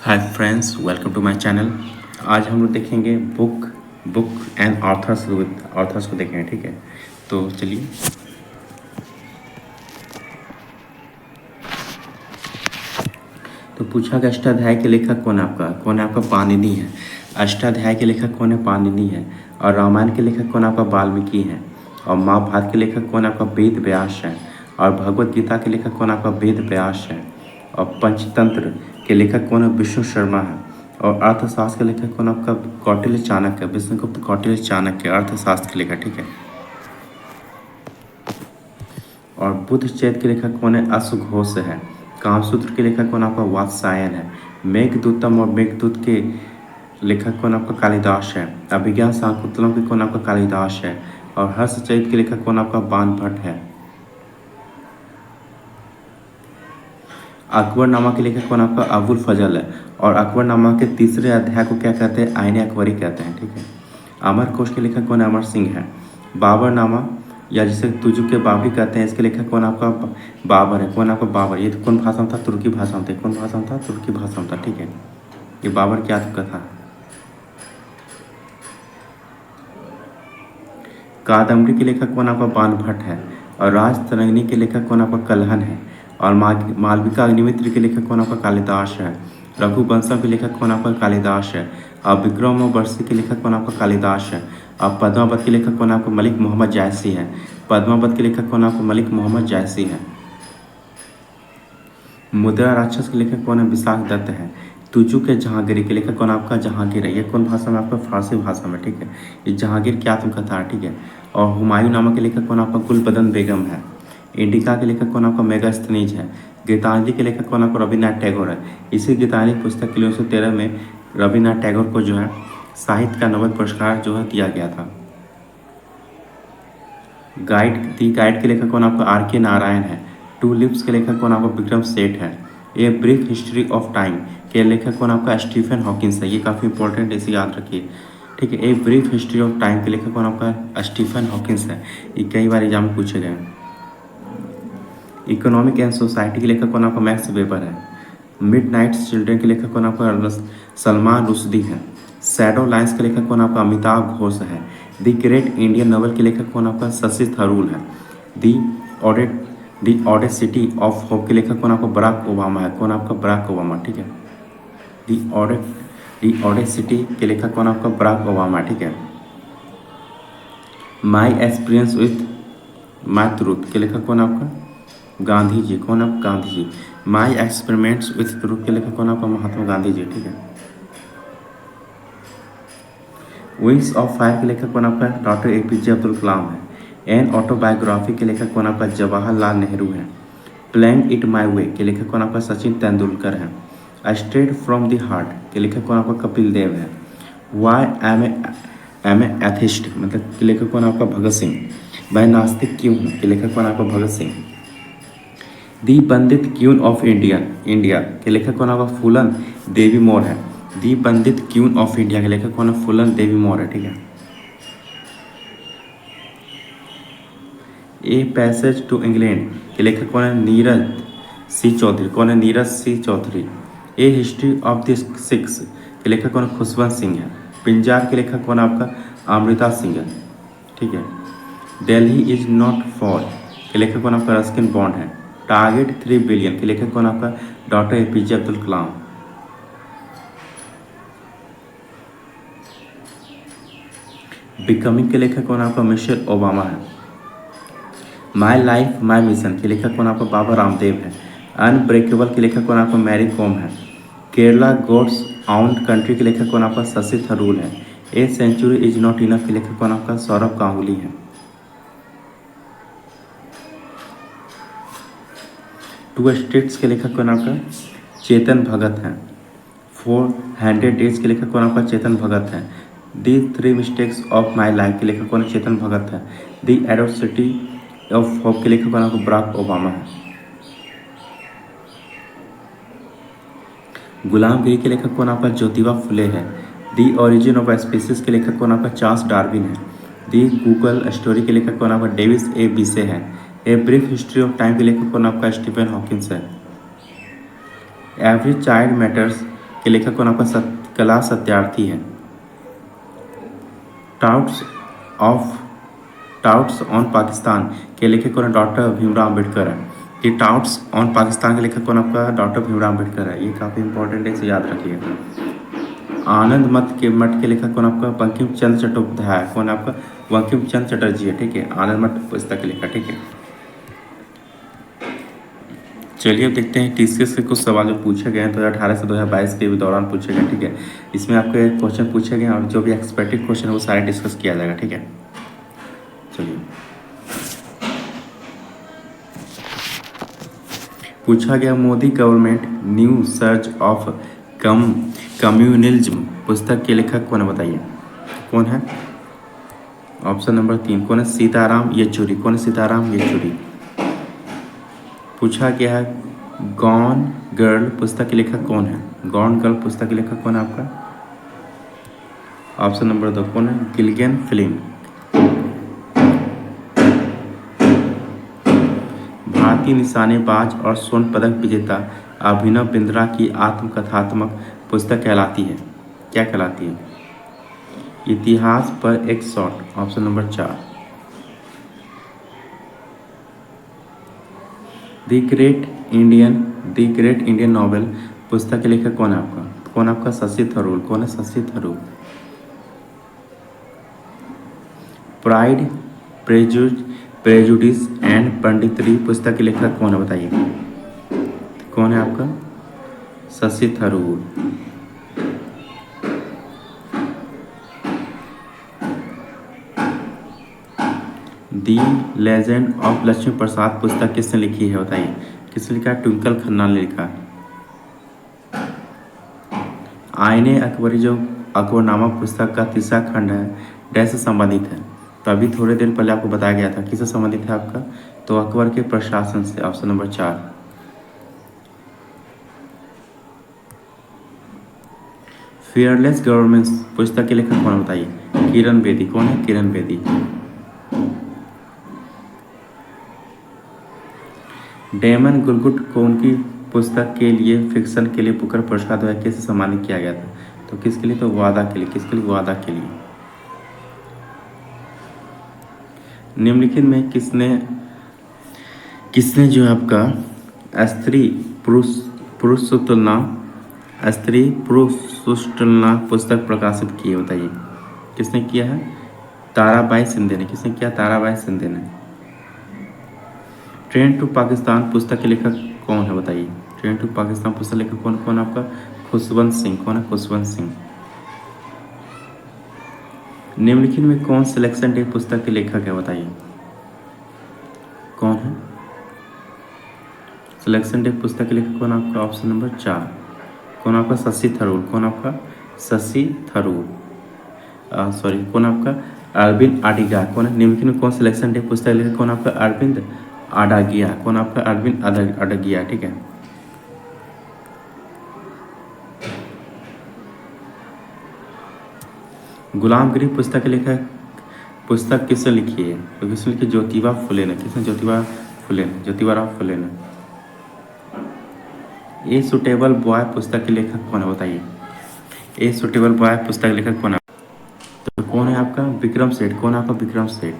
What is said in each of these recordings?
Hi friends, welcome to my channel. आज हम लोग देखेंगे book book and authors with authors को देखेंगे। ठीक है, तो चलिए। तो पूछा कि अष्टाध्याय के लेखक कौन है आपका? कौन है आपका? पाणिनि है। अष्टाध्याय के लेखक कौन है? पाणिनि है। और रामायण के लेखक कौन है आपका? वाल्मीकि है। और महाभारत के लेखक कौन है आपका? वेद व्यास है। और भगवत गीता के लेखक कौन है आपका? वेद व्यास है। और पंचतंत्र के लेखक कौन है? विष्णु शर्मा है। और अर्थशास्त्र के लेखक कौन है आपका? कौटिल्य चाणक्य, विष्णुगुप्त कौटिल्य चाणक्य अर्थशास्त्र के लेखक। ठीक है। और बुद्ध चैत के लेखक कौन है? अश्वघोष है। कामसूत्र के लेखक कौन आपका? वात्सायन है। मेघदूतम और मेघदूत के लेखक कौन आपका? कालिदास है। अभिज्ञान शाकुंतलम के कौन आपका? कालिदास है। और हर्षचरित के लेखक कौन आपका? बाणभट्ट है। अकबरनामा के लेखक कौन आपका? अबुल फजल है। और अकबरनामा के तीसरे अध्याय को क्या कहते हैं? आईने अकबरी कहते हैं। ठीक है। अमरकोश के लेखक कौन है? अमर सिंह है। बाबरनामा या जिसे तुजु के बाबरी कहते हैं, इसके लेखक कौन आपका? बाबर है। कौन आपका? बाबर। ये तो कौन भाषा में था? तुर्की भाषा में था। कौन भाषा में था? तुर्की भाषा में था। ठीक है। ये बाबर की आत्मकथा। कादम्बरी के लेखक कौन आपका? बाणभट्ट है। और राजतरंगिणी के लेखक कौन आपका? कल्हण है। और मालविका अग्निमित्र के लेखक कौन आपका? कालिदास है। रघुवंशम के लेखक कौन आपका? कालिदास है। और विक्रम वर्षी के लेखक कौन आपका? कालिदास है। और पद्मावत के लेखक कौन आपका? मलिक मोहम्मद जायसी है। पद्मावत के लेखक कौन आपका? मलिक मोहम्मद जायसी है। मुद्रा राक्षस के लेखक कौन है? विशाख दत्त है। तुजु के जहांगीर के लेखक कौन आपका? जहांगीर है। ये कौन भाषा में? आपका फारसी भाषा में। ठीक है। ये जहांगीर की आत्मकथा है। ठीक है। और हुमायूं नामा के लेखक कौन आपका? गुलबदन बेगम है। इंडिका के लेखक कौन आपका? मेगास्थनीज है। गीतांजलि के लेखक कौन आपका? रविन्द्रनाथ टैगोर है। इसी गीतांजलि पुस्तक के लिए 1913 में रविन्द्रनाथ टैगोर को जो है साहित्य का नोबेल पुरस्कार जो है दिया गया था। गाइड के लेखक कौन आपका? आर के नारायण है। टू लिप्स के लेखक कौन आपका? विक्रम सेठ है। A brief history of time के लेखक कौन आपका? स्टीफन हॉकिंस है। ये काफ़ी इंपॉर्टेंट है, इसे याद रखिए। ठीक है। A brief history of time के लेखक कौन आपका? स्टीफन हॉकिंस है। ये कई बार एग्जाम में पूछे गए हैं। इकोनॉमिक एंड सोसाइटी के लेखक कौन आपका? मैक्स वेबर है। मिडनाइट चिल्ड्रन के लेखक कौन आपका? सलमान रुश्दी है। शैडो लाइन्स के लेखक कौन आपका? अमिताभ घोष है। द ग्रेट इंडियन नॉवल के लेखक कौन आपका? शशि थरूर है। दी ऑडेट दी ऑडेसिटी ऑफ होप के लेखक कौन आपका? बराक ओबामा है। कौन आपका? Barack Obama. ठीक है। दी ऑडेसिटी के लेखक कौन आपका? Barack Obama. ठीक है। My experience with my truth के लेखक कौन आपका? गांधी जी। कौन आप? Gandhi ji. My experiments with truth के लेखक कौन आपका? महात्मा गांधी जी। ठीक है। विंग्स ऑफ फायर के लेखक कौन आपका? डॉक्टर APJ अब्दुल कलाम है। एन ऑटोबायोग्राफी के लेखक कौन आपका? जवाहरलाल नेहरू है। प्लेइंग इट माई वे के लेखक कौन आपका? सचिन तेंदुलकर है। स्ट्रेट फ्रॉम द हार्ट के लेखक कौन आपका? कपिल देव है। वाई एम ए एथिस्ट मतलब के लेखक कौन आपका? भगत सिंह। मैं नास्तिक क्यों हूँ के लेखक कौन आपका? भगत सिंह। दी पंडित क्यून ऑफ इंडिया के लेखक कौन आपका? फूलन देवी मोर है। दी पंडित क्यून ऑफ इंडिया के लेखक कौन है? फूलन देवी मोर है। ठीक है। ए पैसेज टू इंग्लैंड के लेखक कौन है? नीरज सी चौधरी। कौन है? नीरज सी चौधरी। ए हिस्ट्री ऑफ द सिक्स के लेखक कौन है? खुशवंत सिंह है। पिंजार के लेखक कौन है आपका? अमृता सिंह है। ठीक है। दिल्ली इज नॉट फॉर के लेखक कौन आपका? रस्किन बॉन्ड है। टारगेट 3 बिलियन के लेखक कौन आपका? Doctor APJ Abdul Kalam. Becoming के लेखक कौन आपका? मिशेल ओबामा है। माई लाइफ माई मिशन के लेखक कौन आपका? बाबा रामदेव है। अनब्रेकेबल के लेखक कौन आपका? मैरी कॉम है। केरला गॉड्स आउन कंट्री के लेखक कौन आपका? शशि थरूर है। A century is not enough के लेखक कौन आपका? सौरभ गांगुली है। टू स्टेट्स के लेखक कौन आपका? चेतन भगत है। 400 डेज के लेखक कौन आपका? चेतन भगत है। दी 3 मिस्टेक्स ऑफ माई लाइफ के लेखक कौन? चेतन भगत है। दी एडोसिटी ऑफ होप के लेखक कौन आपका? बराक ओबामा है। गुलामगिरी के लेखक कौन आपका? ज्योतिबा फुले है। दी ओरिजिन ऑफ स्पीसीज के लेखक कौन आपका? चार्ल्स डार्विन है। दी गूगल स्टोरी के लेखक कौन आपका? डेविस A बीसे है। A brief history of time के लेखक कौन आपका? स्टीफन हॉकिंस है। एवरी चाइल्ड मैटर्स के लेखक कौन आपका कला सत्यार्थी है। टाउट्स ऑन पाकिस्तान के लेखक कौन है, डॉक्टर भीमराव अम्बेडकर है। ये टाउट्स ऑन पाकिस्तान के लेखक कौन आपका, डॉक्टर भीमराव अम्बेडकर है। ये काफ़ी इंपॉर्टेंट है, इसे याद रखिएगा। आनंद मठ के लेखक कौन आपका, बंकिम चंद्र चट्टोपाध्याय। कौन आपका, बंकिम चंद्र चटर्जी है, ठीक है। आनंद मठ पुस्तक के लेखक, ठीक है। चलिए अब देखते हैं टीसीएस के कुछ सवाल जो पूछे गए हैं 2018 से 2022 के दौरान पूछे गए, ठीक है। इसमें आपके क्वेश्चन पूछे गए और जो भी एक्सपेक्टेड क्वेश्चन है वो सारे डिस्कस किया जाएगा, ठीक है। चलिए पूछा गया, Modi government new search of communalism पुस्तक के लेखक कौन है, बताइए कौन है। ऑप्शन नंबर 3 कौन है, सीताराम येचुरी। कौन है, सीताराम येचुरी। पूछा गया है, गॉन गर्ल पुस्तक के लेखक कौन है। गॉन गर्ल पुस्तक के लेखक कौन है आपका। ऑप्शन नंबर 2 कौन है, गिल्लिगन फ्लिन। भारतीय निशानेबाज और स्वर्ण पदक विजेता अभिनव बिंद्रा की आत्मकथात्मक पुस्तक कहलाती है, क्या कहलाती है। इतिहास पर एक shot. Option number 4। The great Indian novel पुस्तक के लेखक कौन है आपका। कौन आपका, शशि थरूर। कौन है, Shashi Tharoor. Pride prejudice and punditry पुस्तक के लेखक कौन है, बताइए कौन है आपका, Shashi Tharoor. The legend of Lakshmi Prasad पुस्तक किसने लिखी है, बताइए किसने लिखा है, ट्विंकल खन्ना ने लिखा है। आईने अकबरी जो अकबरनामा पुस्तक का तीसरा खंड है डैश से संबंधित है। तो अभी थोड़े देर पहले आपको बताया गया था किससे संबंधित है आपका, तो अकबर के प्रशासन से। Option number 4। फेयरलेस गवर्नमेंट पुस्तक के लेखक कौन, बताइए किरण बेदी। कौन है, किरण बेदी। डेमन गुलगुट को उनकी पुस्तक के लिए फिक्शन के लिए बुकर पुरस्कार द्वारा किसे सम्मानित किया गया था, तो किसके लिए, तो वादा के लिए। किसके लिए, वादा के लिए। निम्नलिखित में किसने जो आपका स्त्री पुरुष तुलना पुस्तक प्रकाशित की है, बताइए किसने किया है, ताराबाई शिंदे ने। किसने किया, ताराबाई शिंदे ने। ट्रेन टू पाकिस्तान पुस्तक के लेखक कौन है, बताइए ट्रेन टू पाकिस्तान पुस्तक लेखक कौन आपका, खुशवंत सिंह। कौन है, खुशवंत सिंह। निम्नलिखित में कौन सिलेक्शन डे पुस्तक के लेखक है, बताइए कौन है, सिलेक्शन डे पुस्तक के लेखक कौन आपका। ऑप्शन नंबर 4 कौन आपका, शशि थरूर। कौन आपका, शशि थरूर। कौन आपका, अरविंद अडगिया। कौन है, निम्नलिखित में कौन सिलेक्शन डे पुस्तक के लेखक कौन आपका, अरविंद अडगिया। कौन आपका, अरविंद अडगिया, ठीक है। गुलामगिरी पुस्तक के लेखक पुस्तक किसने लिखी है, तो किसने लिखी, ज्योतिबा फुले ने। किसने, ज्योतिबा फुले ने। ए सुटेबल बॉय पुस्तक के लेखक कौन है, बताइए ए सुटेबल बॉय पुस्तक के लेखक कौन है, तो कौन है आपका, विक्रम सेठ। कौन आपका, विक्रम सेठ।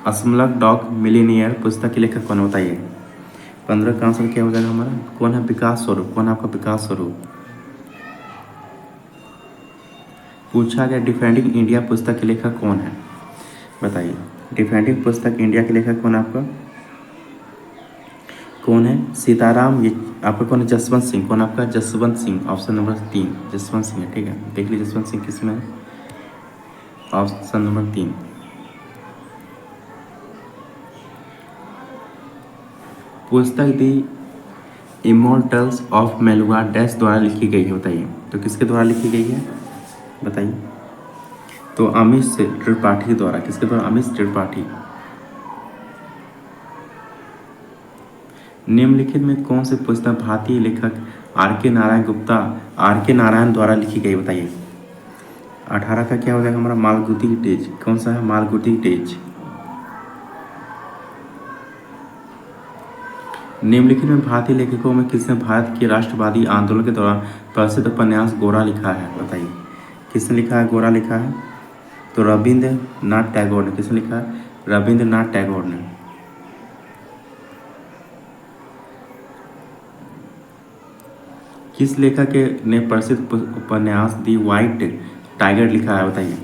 असमलक डॉग मिलीनियर पुस्तक के लेखक कौन है, बताइए 15 का आंसर क्या हो जाएगा हमारा, कौन है, विकास स्वरूप। कौन आपका, विकास स्वरूप। पूछा गया, डिफेंडिंग इंडिया पुस्तक के लेखक कौन है, बताइए डिफेंडिंग पुस्तक इंडिया के लेखक कौन आपका, कौन है, सीताराम। ये आपका कौन है, जसवंत सिंह। कौन आपका, जसवंत सिंह। ऑप्शन नंबर 3 जसवंत सिंह है, ठीक है। देख लीजिए जसवंत सिंह किस में है, ऑप्शन नंबर 3। पुस्तक दी इमोर्टल्स ऑफ मेलुआ डैश द्वारा लिखी गई है, बताइए तो किसके द्वारा लिखी गई है, बताइए तो अमित त्रिपाठी द्वारा। किसके द्वारा, अमित त्रिपाठी। निम्नलिखित में कौन से पुस्तक भारतीय लेखक आर के नारायण द्वारा लिखी गई, बताइए 18 का क्या हो जाएगा हमारा, मालगुडी डेज। कौन सा है, मालगुडी डेज। निम्नलिखित में भारतीय लेखकों में किसने भारत के राष्ट्रवादी आंदोलन के दौरान प्रसिद्ध उपन्यास गोरा लिखा है? बताइए, किसने लिखा है गोरा लिखा है? तो रविंद्रनाथ टैगोर ने। किसने लिखा है? रविंद्रनाथ टैगोर ने। किस लेखक ने प्रसिद्ध उपन्यास दी व्हाइट टाइगर लिखा है? बताइए,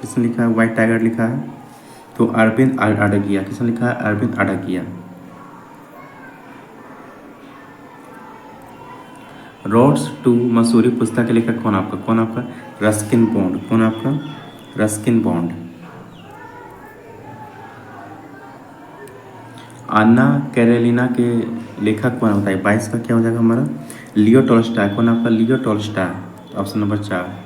किसने लिखा है व्हाइट टाइगर लिखा है? तो अरविंद अडगिया। किसने लिखा है? अरविंद अडगिया। रोड्स टू मसूरी पुस्तक के लेखक कौन आपका? कौन आपका? Ruskin bond. कौन आपका? Ruskin bond. अन्ना कैरेलिना के लेखक कौन बताइए? 22 का क्या हो जाएगा हमारा? Leo Tolstoy. कौन आपका? Leo Tolstoy. Option number 4।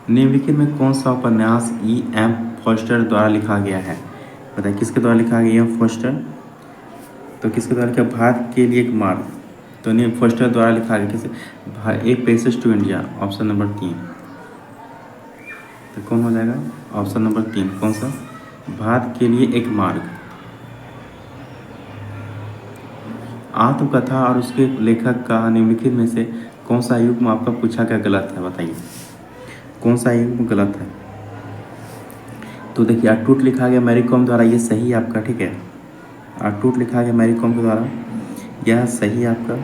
निम्नलिखित में कौन सा उपन्यास E.M. फॉस्टर द्वारा लिखा गया है? बताइए, किसके द्वारा लिखा गया E.M. फॉस्टर? तो किसके द्वारा लिखा? भारत के लिए एक मार्ग। तो नहीं, फॉस्टर द्वारा लिखा गया किसे? A passage to India. Option number 3। तो कौन हो जाएगा? Option number 3। कौन सा? भारत के लिए एक मार्ग। आत्मकथा और उसके लेखक का निम्नलिखित में से कौन सा युग्म आपका पूछा गया गलत है? बताइए, कौन सा युग्म गलत है? तो देखिए, अटूट लिखा गया मैरी कॉम द्वारा, ये सही है आपका। ठीक है, अटूट लिखा गया मैरी कॉम के द्वारा, यह सही है आपका।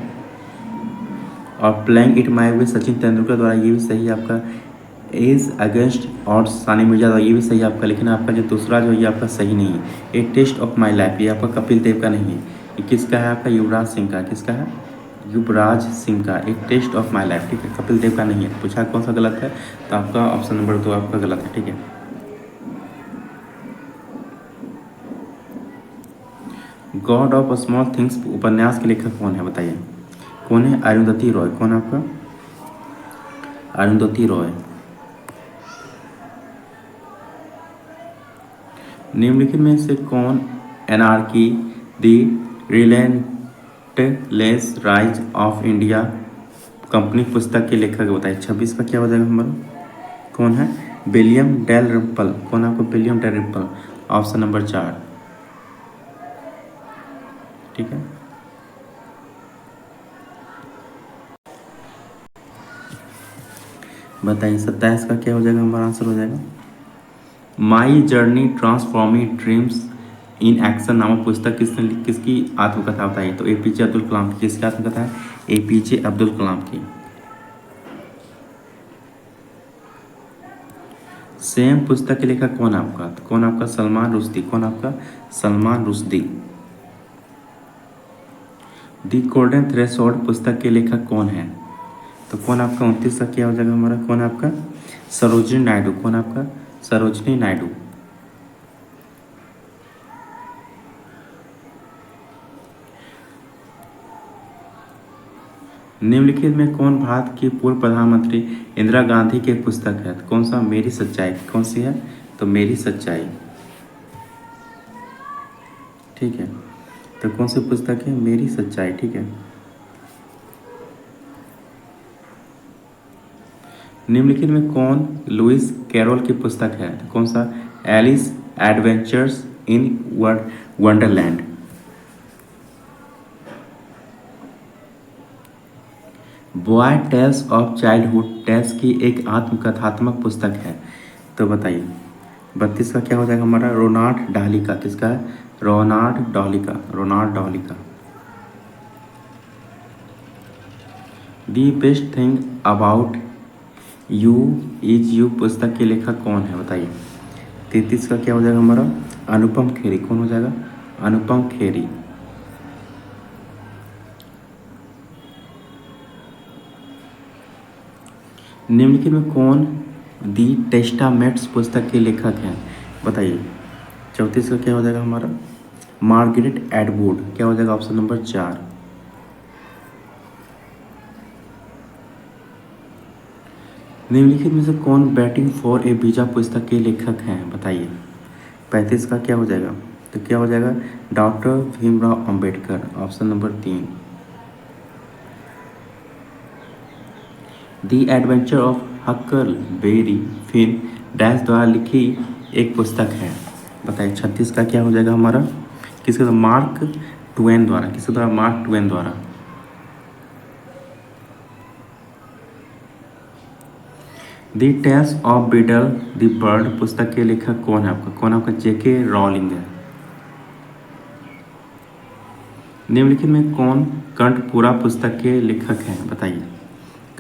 और playing it my way Sachin Tendulkar द्वारा, ये भी सही है आपका। एज अगेंस्ट और सानी मिर्जा द्वारा, ये भी सही है आपका। लेकिन आपका जो दूसरा जो ये आपका सही नहीं है, ए टेस्ट ऑफ माई लाइफ, ये आपका कपिल देव का नहीं है। ये किसका है? आपका युवराज सिंह का। किसका है? युवराज सिंह का। एक टेस्ट ऑफ माई लाइफ। ठीक है, कपिल देव का नहीं है। पूछा कौन सा गलत है? तो आपका ऑप्शन नंबर 2 आपका गलत है। ठीक है, गॉड ऑफ स्मॉल थिंग्स उपन्यास के लेखक कौन है? बताइए, कौन है? अरुंधति रॉय। कौन आपका? अरुंधति रॉय। निम्नलिखित में से कौन anarchy the relentless rise of India company पुस्तक के लेखक बताइए? 26 का क्या हो जाएगा हमारा? कौन है? William Dalrymple. कौन आपको? William Dalrymple. Option number 4। ठीक है, बताइए 27 का क्या हो जाएगा हमारा? आंसर हो जाएगा my journey transforming dreams in action नामक पुस्तक किसकी आत्मकथा बताइए? तो APJ अब्दुल कलाम की। किसकी आत्मकथा है? APJ अब्दुल कलाम की। सेम पुस्तक के लेखक कौन आपका? तो कौन आपका? सलमान रुश्दी। कौन आपका? सलमान रुश्दी। दी गोल्डन थ्रेशोल्ड पुस्तक के लेखक कौन है? तो कौन आपका? 29 का क्या हो जाएगा हमारा? कौन आपका? सरोजिनी नायडू। कौन आपका? सरोजिनी नायडू। निम्नलिखित में कौन भारत की पूर्व प्रधानमंत्री इंदिरा गांधी की पुस्तक है? तो कौन सा? मेरी सच्चाई। कौन सी है? तो मेरी सच्चाई। ठीक है, तो कौन सी पुस्तक है? मेरी सच्चाई। ठीक है, निम्नलिखित में कौन लुइस कैरोल की पुस्तक है? तो कौन सा? Alice adventures in Wonderland. Boy tales of childhood tales की एक आत्मकथात्मक पुस्तक है। तो बताइए, 32 का क्या हो जाएगा हमारा? रोनाल्ड डॉली का। किसका है? रोनाल्ड डॉली का। रोनाल्ड डॉली का। The best thing about you is you पुस्तक के लेखक कौन है? बताइए, 33 का क्या हो जाएगा हमारा? अनुपम खेरी। कौन हो जाएगा? अनुपम खेरी। निम्नलिखित में कौन दी टेस्टामेंट्स पुस्तक के लेखक हैं? बताइए, 34 का क्या हो जाएगा हमारा? Margaret Atwood. क्या हो जाएगा? Option number 4। निम्नलिखित में से कौन बैटिंग फॉर ए वीजा पुस्तक के लेखक हैं? बताइए, 35 का क्या हो जाएगा? तो क्या हो जाएगा? Doctor Bhimrao Ambedkar. Option number 3। The adventure of Huckleberry Finn dash द्वारा लिखी एक पुस्तक है। बताइए, 36 का क्या हो जाएगा हमारा? किसके द्वारा? मार्क ट्वेन द्वारा। किसके द्वारा? मार्क ट्वेन द्वारा। The tales of beetle the bird पुस्तक के लेखक कौन है आपका? कौन आपका? जेके रॉलिंग है। निम्नलिखित में कौन कंठपुरा पुस्तक के लेखक हैं? बताइए।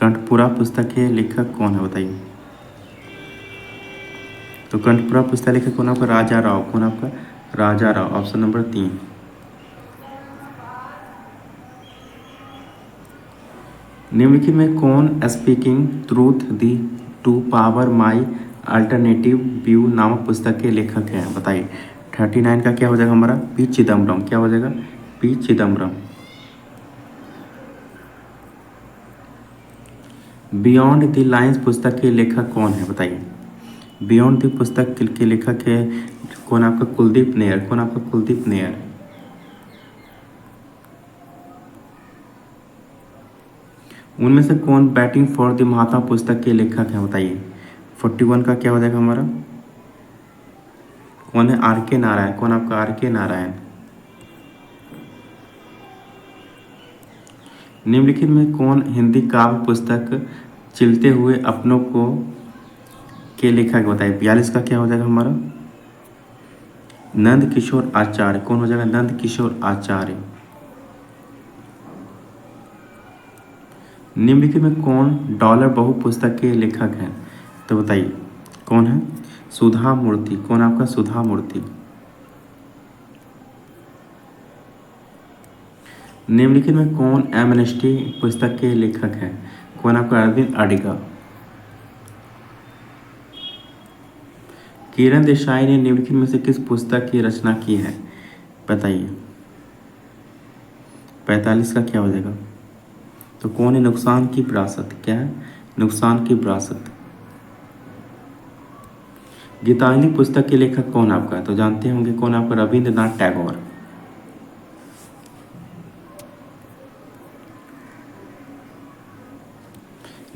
कंठपुरा पुस्तक के लेखक कौन है? बताइए। तो कंठपुरा पुस्तक लेखक कौन आपका? राजा राव। कौन आपका? राजा राव। Option number 3। निम्नलिखित में कौन speaking truth the to power my alternative view नामक पुस्तक के लेखक हैं? बताइए। 39 का क्या हो जाएगा हमारा? पी चिदम्बरम। क्या हो जाएगा? P Chidambaram. Beyond the lines पुस्तक के लेखक कौन है? बताइए। बियॉन्ड द पुस्तक के लेखक है कौन आपका? कुलदीप नैयर। कौन आपका? कुलदीप नैयर। उनमें से कौन बैटिंग फॉर द महात्मा पुस्तक के लेखक हैं? बताइए। 41 का क्या हो जाएगा हमारा? कौन है? आर के नारायण। कौन आपका? आर के नारायण। निम्नलिखित में कौन हिंदी काव्य पुस्तक चिलते हुए अपनों को के लेखक? बताइए। 42 का क्या हो जाएगा हमारा? नंद किशोर आचार्य। कौन हो जाएगा? नंद किशोर आचार्य। निम्नलिखित में कौन डॉलर बहु पुस्तक के लेखक हैं? तो बताइए कौन है? सुधा मूर्ति। कौन आपका? सुधा मूर्ति। निम्नलिखित में कौन एमनेस्टी पुस्तक के लेखक हैं? कौन आपका? अरविंद अडिगा। किरण देसाई ने निम्नलिखित में से किस पुस्तक की रचना की है? बताइए। 45 का क्या हो जाएगा? तो कौन है? नुकसान की विरासत। क्या है? नुकसान की विरासत। गीतांजलि पुस्तक के लेखक कौन आपका? तो जानते होंगे कौन आपका? रविंद्रनाथ टैगोर।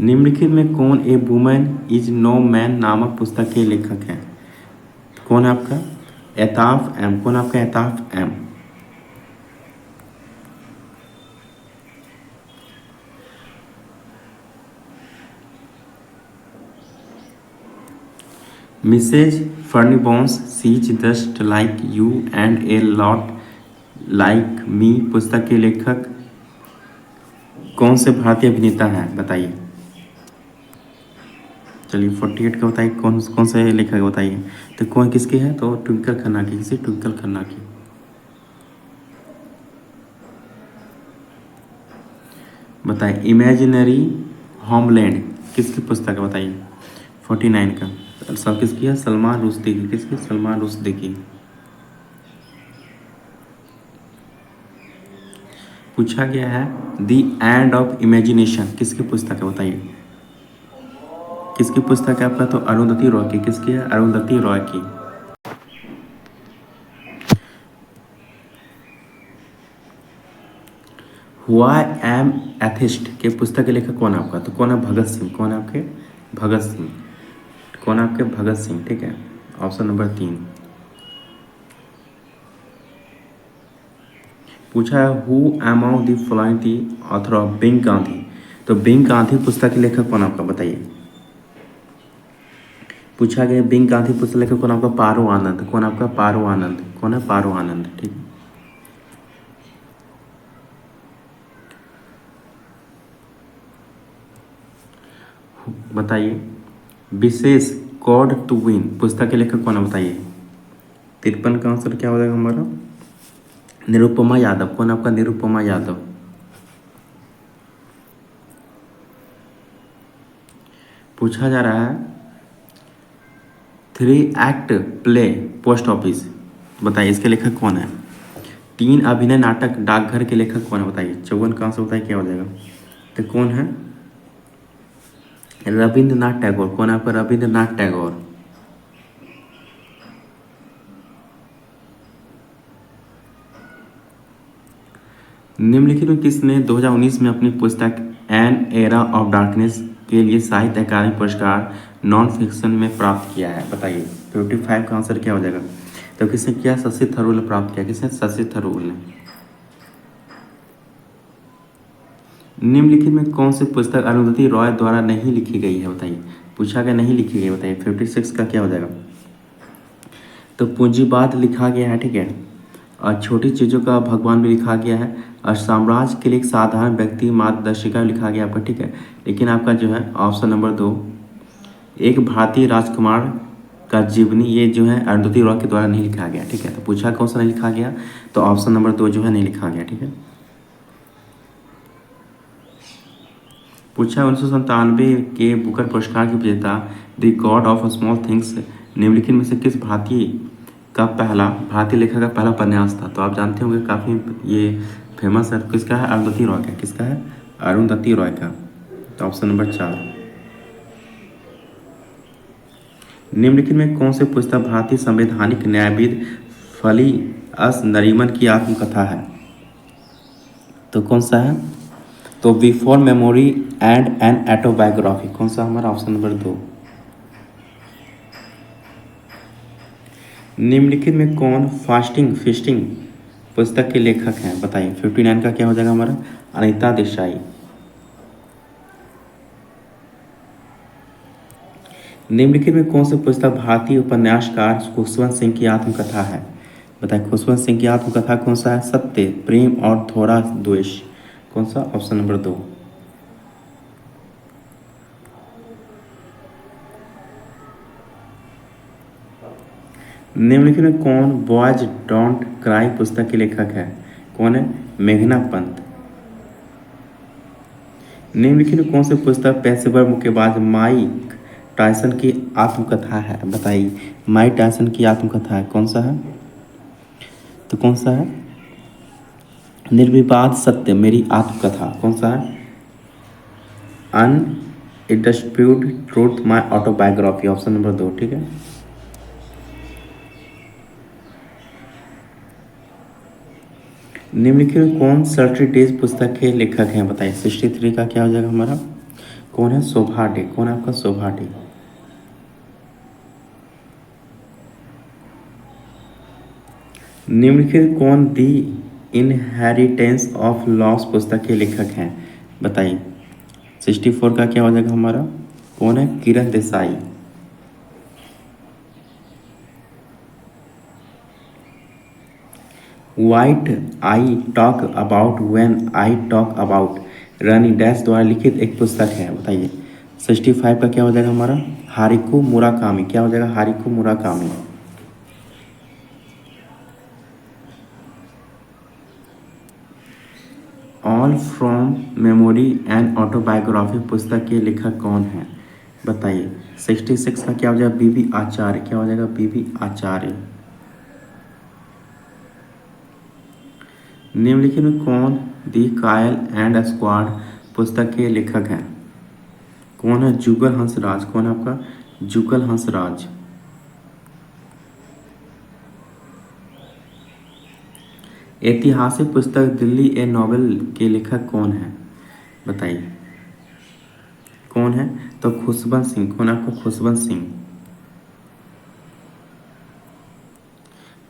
निम्नलिखित में कौन a woman is no man नामक पुस्तक के लेखक हैं? कौन आपका? Etaf M. कौन आपका? Etaf M. Mrs Funnybones she's just like you and a lot like me पुस्तक के लेखक कौन से भारतीय अभिनेता हैं? बताइए। चलिए 48 का बताइए कौन कौन से लेखक बताइए। तो कौन किसकी है? तो ट्विंकल खन्ना की। किसी? ट्विंकल खन्ना की। बताइए। इमेजिनरी होमलैंड किसकी पुस्तक है? बताइए। 49 का सब किसकी है? सलमान रुश्दी की। किसकी? सलमान रुश्दी की। पूछा गया है द एंड ऑफ इमेजिनेशन किसकी पुस्तक है? बताइए। किसकी पुस्तक है आपका? तो अरुंधति रॉय की। किसकी है? अरुंधति रॉय की। व्हाई एम एथिस्ट के पुस्तक के लेखक कौन है आपका? तो कौन है? भगत सिंह। कौन है आपके? भगत सिंह। कौन आपके? भगत सिंह। ठीक है। Option number 3। पूछा है who among the following the author of being Gandhi. तो बिंग गांधी पुस्तक के लेखक कौन आपका? बताइए। पूछा गया बिंग गांधी पुस्तक लेखक कौन आपका? पारो आनंद। कौन आपका? पारो आनंद। कौन है? पारो आनंद। ठीक। बताइए। विशेष कॉड टू विन पुस्तक के लेखक कौन है? बताइए। 53 का आंसर क्या हो जाएगा हमारा? निरुपमा यादव। कौन आपका? निरुपमा यादव। पूछा जा रहा है 3 एक्ट प्ले पोस्ट ऑफिस। बताइए इसके लेखक कौन है? 3 अभिनय नाटक डाकघर के लेखक कौन है? बताइए। 54 का आंसर बताइए क्या हो जाएगा? तो कौन है? रविंद्रनाथ टैगोर। कौन आपका? रविंद्रनाथ टैगोर। निम्नलिखित में किसने 2019 में अपनी पुस्तक एन एरा ऑफ डार्कनेस के लिए साहित्य अकादमी पुरस्कार नॉन फिक्शन में प्राप्त किया है? बताइए। 55 का आंसर क्या हो जाएगा? तो किसने किया? शशि थरूर ने प्राप्त किया। किसने? शशि थरूर ने। निम्नलिखित में कौन सी पुस्तक अरुंधति रॉय द्वारा नहीं लिखी गई है? बताइए, पूछा गया नहीं लिखी गई, बताइए 56 का क्या हो जाएगा? तो पूंजीवाद लिखा गया है, ठीक है, और छोटी चीज़ों का भगवान भी लिखा गया है, और साम्राज्य के लिए एक साधारण व्यक्ति मार्गदर्शिका भी लिखा गया आपका, ठीक है। लेकिन आपका जो है ऑप्शन नंबर 2, एक भारतीय राजकुमार का जीवनी, ये जो है अरुंधति रॉय के द्वारा नहीं लिखा गया, ठीक है। तो पूछा कौन सा नहीं लिखा गया? तो ऑप्शन नंबर 2 जो है नहीं लिखा गया, ठीक है। पूछा 1997 के बुकर पुरस्कार के विजेता the God of small things निम्नलिखित में से किस भारतीय लेखक का पहला उपन्यास था? तो आप जानते होंगे, काफ़ी ये फेमस है। किसका है? अरुंधति रॉय का। किसका है? अरुंधति रॉय का। तो ऑप्शन नंबर 4। निम्नलिखित में कौन सी पुस्तक भारतीय संवैधानिक न्यायविद फली एस नरीमन की आत्मकथा है? तो कौन सा है? तो before memory and an autobiography. कौन सा हमारा? Option number 2। निम्नलिखित में कौन फीस्टिंग पुस्तक के लेखक हैं? बताइए 59 का क्या हो जाएगा हमारा? अनीता देसाई। निम्नलिखित में कौन सी पुस्तक भारतीय उपन्यासकार खुशवंत सिंह की आत्मकथा है? बताइए खुशवंत सिंह की आत्मकथा कौन सा है? सत्य, प्रेम और थोड़ा द्वेष। कौन सा? Option number 2। निम्नलिखित में कौन बॉयज डोंट क्राई पुस्तक के लेखक है? कौन है? मेघना पंत। निम्नलिखित में कौन सी पुस्तक पेशेवर मुक्केबाज माइक टायसन की आत्मकथा है? बताइए माइक टायसन की आत्मकथा है, कौन सा है? तो कौन सा है? निर्विवाद सत्य मेरी आत्मकथा। कौन सा है? Undisputed truth my autobiography. Option number 2, ठीक है। निम्नलिखित में कौन 30 डेज पुस्तक के लेखक हैं? बताइए 63 का क्या हो जाएगा हमारा? कौन है? शोभा डे। कौन है आपका? शोभा डे। निम्नलिखित कौन दी इनहेरिटेंस ऑफ लॉस पुस्तक के लेखक हैं? बताइए 64 का क्या हो जाएगा हमारा? कौन है? Kiran Desai. What I talk about when I talk about Rani Dash द्वारा लिखित एक पुस्तक है। बताइए 65 का क्या हो जाएगा हमारा? Haruki Murakami. क्या हो जाएगा? Haruki Murakami. All from memory and autobiography पुस्तक के लेखक कौन हैं? बताइए 66 का क्या हो जाएगा? बीबी आचार्य। क्या हो जाएगा? बीबी आचार्य। निम्नलिखित में कौन दी कायल एंड स्क्वाड पुस्तक के लेखक हैं? कौन है? जुगल हंसराज। कौन है आपका? जुगल हंसराज। ऐतिहासिक पुस्तक दिल्ली ए नॉवेल के लेखक कौन है? बताइए कौन है? तो खुशवंत सिंह। कौन है आपका? खुशवंत सिंह।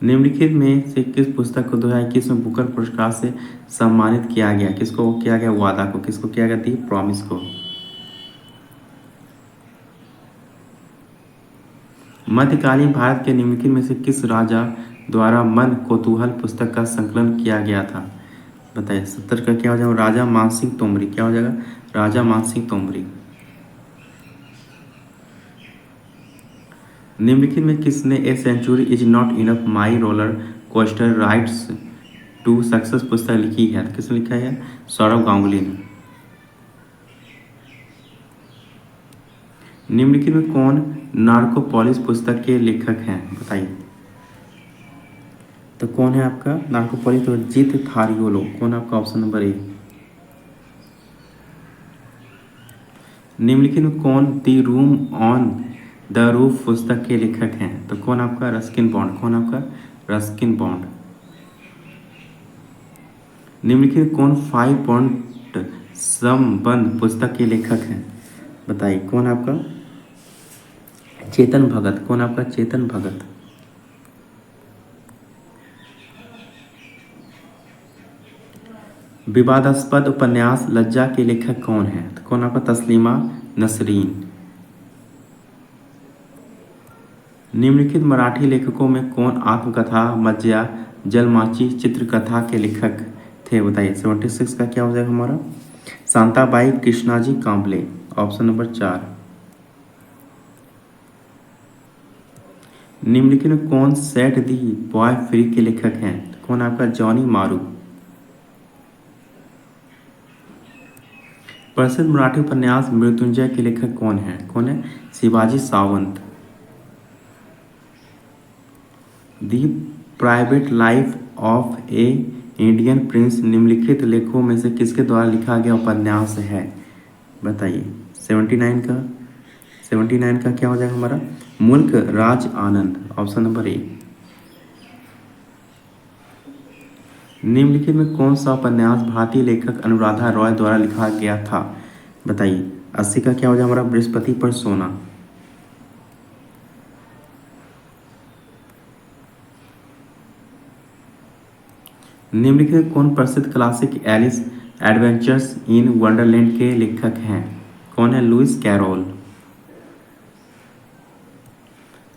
निम्नलिखित में से किस पुस्तक को 2021 में बुकर पुरस्कार से सम्मानित किया गया? किसको किया गया? वादा को। किसको किया गया? दी प्रॉमिस को। मध्यकालीन भारत के निम्नलिखित में से किस राजा द्वारा मन कौतूहल पुस्तक का संकलन किया गया था? बताइए 70 का क्या हो जाएगा? राजा मानसिंह तोमरी। क्या हो जाएगा? राजा मानसिंह तोमरी। निम्नलिखित में किसने a century is not enough my roller coaster rides to success पुस्तक लिखी है? तो किसने लिखा है? सौरभ गांगुली ने। निम्नलिखित में कौन नार्कोपोलिस पुस्तक के लेखक हैं? बताइए तो कौन है आपका नार्कोपोलिस? तो जीत थारियोलो। कौन है आपका? Option number 1। निम्नलिखित में कौन दी रूम ऑन द रूफ पुस्तक के लेखक हैं? तो कौन आपका? Ruskin bond. कौन आपका? Ruskin bond. निम्नलिखित कौन 5 पॉइंट संबंध पुस्तक के लेखक हैं? बताइए कौन आपका? चेतन भगत। कौन आपका? चेतन भगत। विवादास्पद उपन्यास लज्जा के लेखक कौन है? तो कौन आपका? तस्लीमा नसरीन। निम्नलिखित मराठी लेखकों में कौन आत्मकथा, मज्जा, जलमाची, चित्रकथा के लेखक थे? बताइए। 76 का क्या हो जाएगा हमारा? Shantabai Krishnaji Kamble, option number 4। निम्नलिखित में कौन सेट दी बॉय फ्री के लेखक हैं? कौन आपका? जॉनी मारू। प्रसिद्ध मराठी उपन्यास मृत्युंजय के लेखक कौन है? कौन है? Shivaji Sawant. The private life of a Indian prince निम्नलिखित लेखों में से किसके द्वारा लिखा गया उपन्यास है? बताइए। 79 का क्या हो जाएगा हमारा? मुल्क राज आनंद, ऑप्शन नंबर 1। निम्नलिखित में कौन सा उपन्यास भारतीय लेखक अनुराधा रॉय द्वारा लिखा गया था? बताइए। 80 का क्या हो जाएगा हमारा? बृहस्पति पर सोना। निम्नलिखित कौन प्रसिद्ध classic Alice adventures in Wonderland के लेखक हैं? कौन है? Lewis Carroll.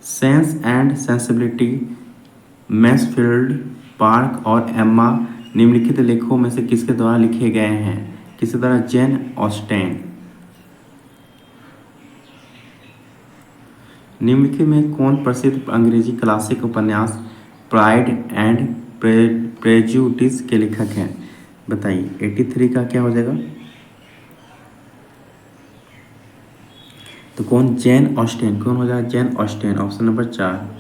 Sense and sensibility, Mansfield Park और एम्मा निम्नलिखित लेखों में से किसके द्वारा लिखे गए हैं? किसके द्वारा? जेन ऑस्टेन। निम्नलिखित में कौन प्रसिद्ध अंग्रेजी क्लासिक उपन्यास प्राइड एंड प्रेजुडिस के लेखक हैं? बताइए। 83 का क्या हो जाएगा? तो कौन? जेन ऑस्टेन। कौन हो जाएगा? जेन ऑस्टेन, ऑप्शन नंबर 4।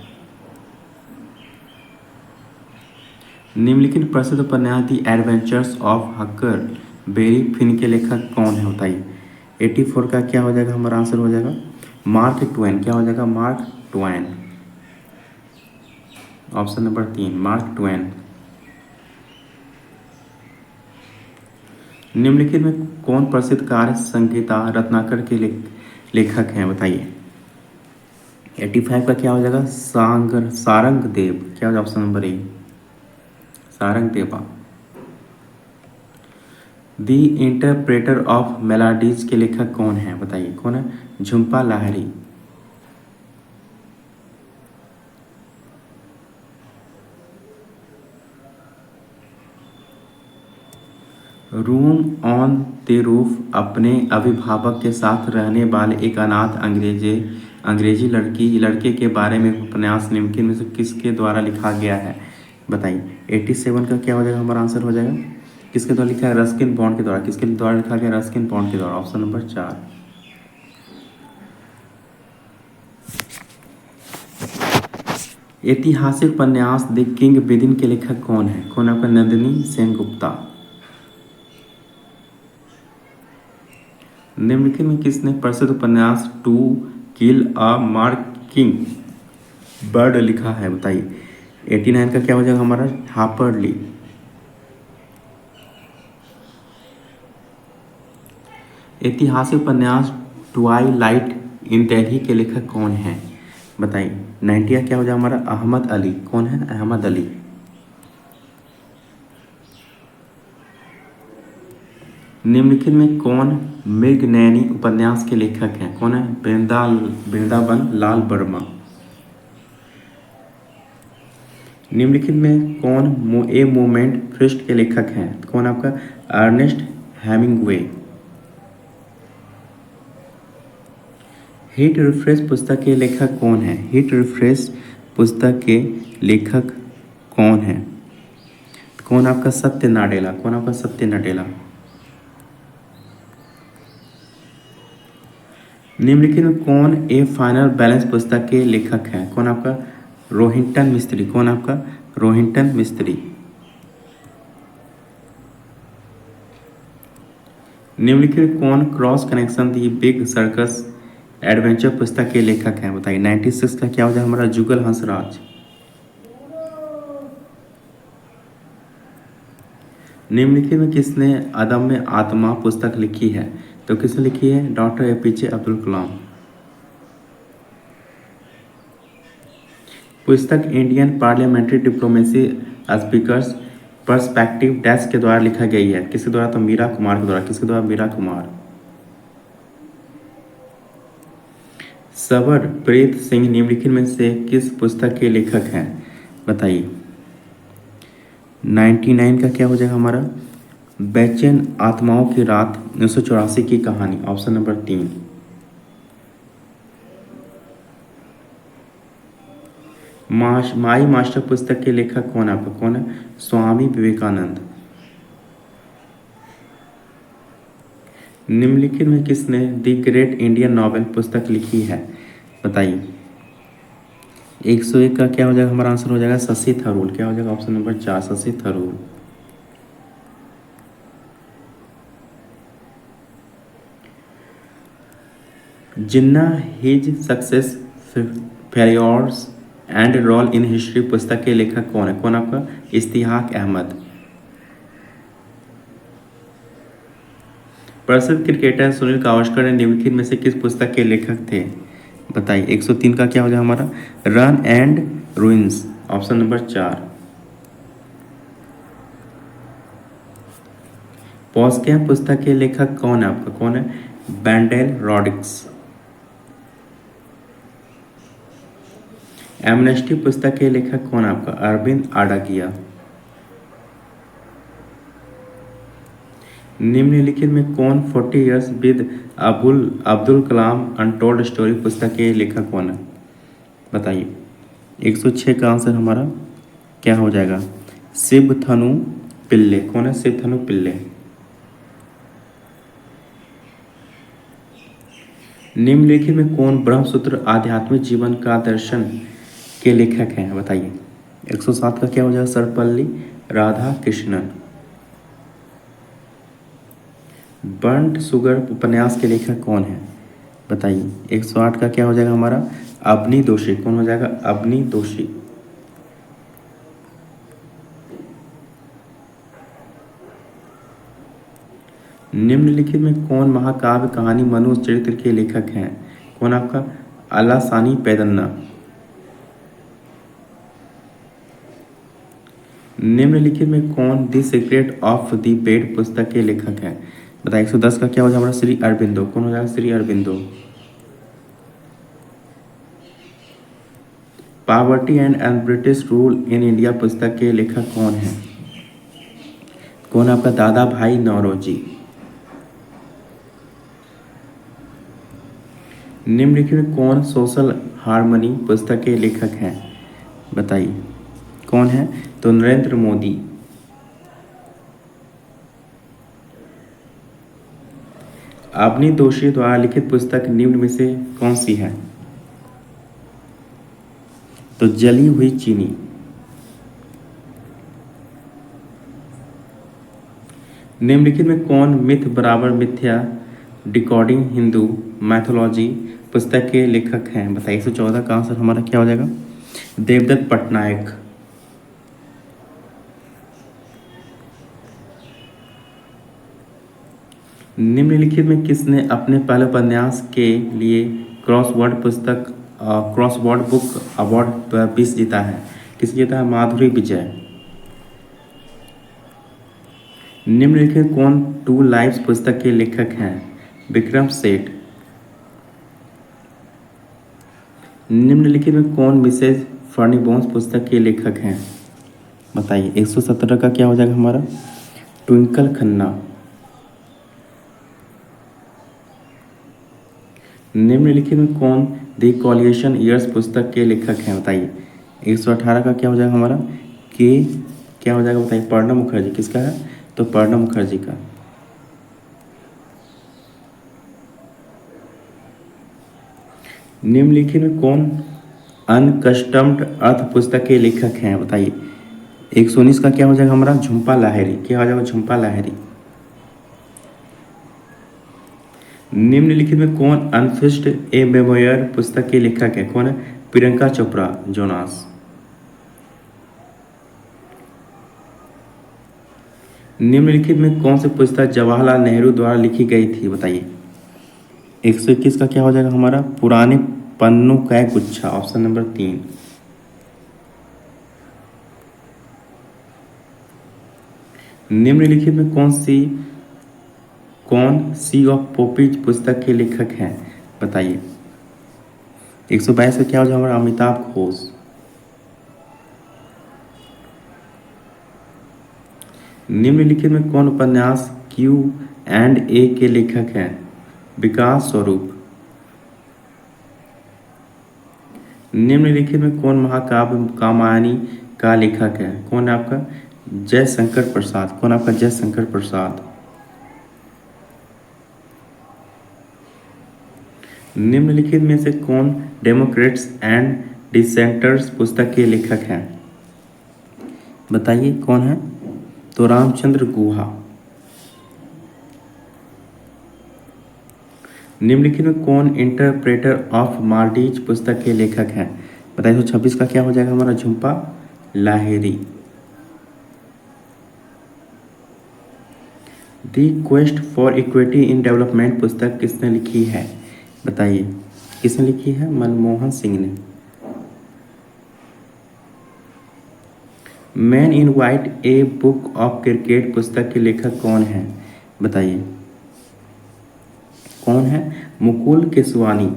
निम्नलिखित प्रसिद्ध उपन्यास दी एडवेंचर्स ऑफ हकर बेरी फिन के लेखक कौन है? बताइए। 84 का क्या हो जाएगा हमारा? आंसर हो जाएगा मार्क ट्वेन। क्या हो जाएगा? Mark Twain, option number 3, mark Twain. निम्नलिखित में कौन प्रसिद्ध कार्य संगीता रत्नाकर के लेखक हैं? बताइए। 85 का क्या हो जाएगा? सारंग देव। क्या हो जाएगा? ऑप्शन नंबर 1, सारंग देवा। दी इंटरप्रेटर ऑफ मेलाडीज के लेखक कौन है? बताइए। कौन है? Jhumpa Lahiri. Room on the roof अपने अभिभावक के साथ रहने वाले एक अनाथ अंग्रेजी लड़के के बारे में उपन्यास निम्नलिखित में से किसके द्वारा लिखा गया है? बताइए। 87 का क्या हो जाएगा हमारा? आंसर हो जाएगा किसके द्वारा लिखा है? रस्किन बॉन्ड के द्वारा। किसके द्वारा लिखा गया? रस्किन बॉन्ड के द्वारा, ऑप्शन नंबर 4। ऐतिहासिक उपन्यास द किंग विदिन के लेखक कौन है? कौन आपका? नंदिनी सेनगुप्ता। निम्नलिखित में किसने प्रसिद्ध उपन्यास टू किल अ मॉकिंग बर्ड लिखा है? बताइए। 89 का क्या हो जाएगा हमारा? हार्पर ली। ऐतिहासिक उपन्यास ट्वाइलाइट इन दिल्ली के लेखक कौन है? बताइए। 90 का क्या हो जाएगा हमारा? अहमद अली। कौन है? अहमद अली। निम्नलिखित में कौन मृगनयनी उपन्यास के लेखक हैं? कौन है? वृंदावन लाल वर्मा। निम्नलिखित में कौन ए मोमेंट फर्स्ट के लेखक हैं? कौन आपका? Ernest Hemingway. हिट रिफ्रेश पुस्तक के लेखक कौन है? हिट रिफ्रेश पुस्तक के लेखक कौन है? कौन आपका? सत्य नाडेला। कौन आपका? सत्य नाडेला। निम्नलिखित में कौन ए फाइनल बैलेंस पुस्तक के लेखक हैं? कौन आपका? रोहिंटन मिस्त्री। कौन आपका? रोहिंटन मिस्त्री। निम्नलिखित कौन cross connection the big circus adventure पुस्तक के लेखक हैं? बताइए। 96 का क्या हो जाएगा हमारा? जुगल हंसराज। निम्नलिखित में किसने अदम्य आत्मा पुस्तक लिखी है? तो किसने लिखी है? Doctor APJ Abdul Kalam. पुस्तक Indian parliamentary diplomacy speakers perspective dash के द्वारा लिखा गई है, किसके द्वारा? तो मीरा कुमार के द्वारा। किसके द्वारा? मीरा कुमार। सबर प्रीत सिंह निम्नलिखित में से किस पुस्तक के लेखक हैं? बताइए। 99 का क्या हो जाएगा हमारा? बेचैन आत्माओं की रात 1984 की कहानी, ऑप्शन नंबर 3। माई मास्टर पुस्तक के लेखक कौन है आपका? कौन है? स्वामी विवेकानंद। निम्नलिखित में किसने द ग्रेट इंडियन नॉवेल पुस्तक लिखी है? बताइए। 101 का क्या हो जाएगा हमारा आंसर? हो जाएगा शशि थरूर। क्या हो जाएगा? Option number 4, Shashi Tharoor. Jinnah his success failures and role in history पुस्तक के लेखक कौन है? कौन आपका? इश्तियाक अहमद। प्रसिद्ध क्रिकेटर सुनील गावस्कर ने निम्नलिखित में से किस पुस्तक के लेखक थे? बताइए। 103 का क्या हो जाएगा हमारा? Run and ruins, option number 4। पॉस्कैम पुस्तक के लेखक कौन है आपका? कौन है? बैंडेल रॉड्रिक्स। एमनेस्टी पुस्तक के लेखक कौन है आपका? अरविंद आडागिया। निम्नलिखित में कौन 40 years with Abdul Kalam untold story पुस्तक के लेखक कौन है? बताइए। 106 का आंसर हमारा क्या हो जाएगा? शिवथनु पिल्ले। कौन है? शिवथनु पिल्ले। निम्नलिखित में कौन ब्रह्मसूत्र आध्यात्मिक जीवन का दर्शन के लेखक हैं? बताइए। 107 का क्या हो जाएगा? सर्वपल्ली राधा कृष्णन। बर्न्ट शुगर उपन्यास के लेखक कौन है? बताइए। 108 का क्या हो जाएगा हमारा? अवनी दोषी। कौन हो जाएगा? अवनी दोषी। निम्नलिखित में कौन महाकाव्य कहानी मनुष्य चरित्र के लेखक हैं? कौन आपका? अलासानी पैदन्ना। निम्नलिखित में कौन the secret of the bed पुस्तक के लेखक हैं? बताइए। 110 का क्या हो जाएगा हमारा? श्री अरबिंदो। कौन हो जाएगा? Shri Aurobindo. Poverty and British rule in India पुस्तक के लेखक कौन हैं? कौन आपका? दादा भाई नौरोजी। निम्नलिखित में कौन सोशल हार्मनी पुस्तक के लेखक हैं? बताइए। कौन है? तो नरेंद्र मोदी। अवनी दोषी द्वारा लिखित पुस्तक निम्न में से कौन सी है? तो जली हुई चीनी। निम्नलिखित में कौन मिथ बराबर मिथ्या डिकोडिंग हिंदू मैथोलॉजी पुस्तक के लेखक हैं? बताइए। 114 का आंसर हमारा क्या हो जाएगा? देवदत्त पटनायक। निम्नलिखित में किसने अपने पहले उपन्यास के लिए क्रॉसवर्ड बुक अवार्ड 20 जीता है? किस जीता है? माधुरी विजय। निम्नलिखित कौन टू लाइव्स पुस्तक के लेखक हैं? विक्रम सेठ। निम्नलिखित में कौन मिसेज फर्नीबोन्स पुस्तक के लेखक हैं? बताइए। 117 का क्या हो जाएगा हमारा? ट्विंकल खन्ना। निम्नलिखित में कौन द कॉलिएशन ईयर्स पुस्तक के लेखक हैं? बताइए। 118 का क्या हो जाएगा हमारा? क्या हो जाएगा? बताइए। प्रणब मुखर्जी। किसका है? तो प्रणब मुखर्जी का। निम्नलिखित में कौन अनकस्टम्ड अर्थ पुस्तक के लेखक हैं? बताइए। 119 का क्या हो जाएगा हमारा? झुम्पा लाहिरी। क्या हो जाएगा? झुम्पा लाहिरी। निम्नलिखित में कौन अनफिनिश्ड ए मेमोयर पुस्तक के लेखक है? कौन है? प्रियंका चोपड़ा जोनास। निम्नलिखित में कौन सी पुस्तक जवाहरलाल नेहरू द्वारा लिखी गई थी? बताइए। 121 का क्या हो जाएगा हमारा? पुराने पन्नों का गुच्छा, ऑप्शन नंबर 3। निम्नलिखित में कौन सी ऑफ पोपीज पुस्तक के लेखक हैं, बताइए। 122 का क्या हो जाएगा हमारा, अमिताभ घोष। निम्नलिखित में कौन उपन्यास Q&A के लेखक हैं, विकास स्वरूप। निम्नलिखित में कौन महाकाव्य कामायनी का लेखक है, कौन है आपका, जयशंकर प्रसाद। कौन आपका, जयशंकर प्रसाद। निम्नलिखित में से कौन डेमोक्रेट्स एंड डिसेंटर्स पुस्तक के लेखक हैं, बताइए कौन है, तो रामचंद्र गुहा। निम्नलिखित में कौन इंटरप्रेटर ऑफ मार्डीज पुस्तक के लेखक हैं, बताइए। 126 का क्या हो जाएगा हमारा, Jhumpa Lahiri. The quest for equity in development पुस्तक किसने लिखी है, बताइए। किसने लिखी है, मनमोहन सिंह ने। Man in white a book of cricket पुस्तक के लेखक कौन है, बताइए। कौन है, मुकुल केसवानी।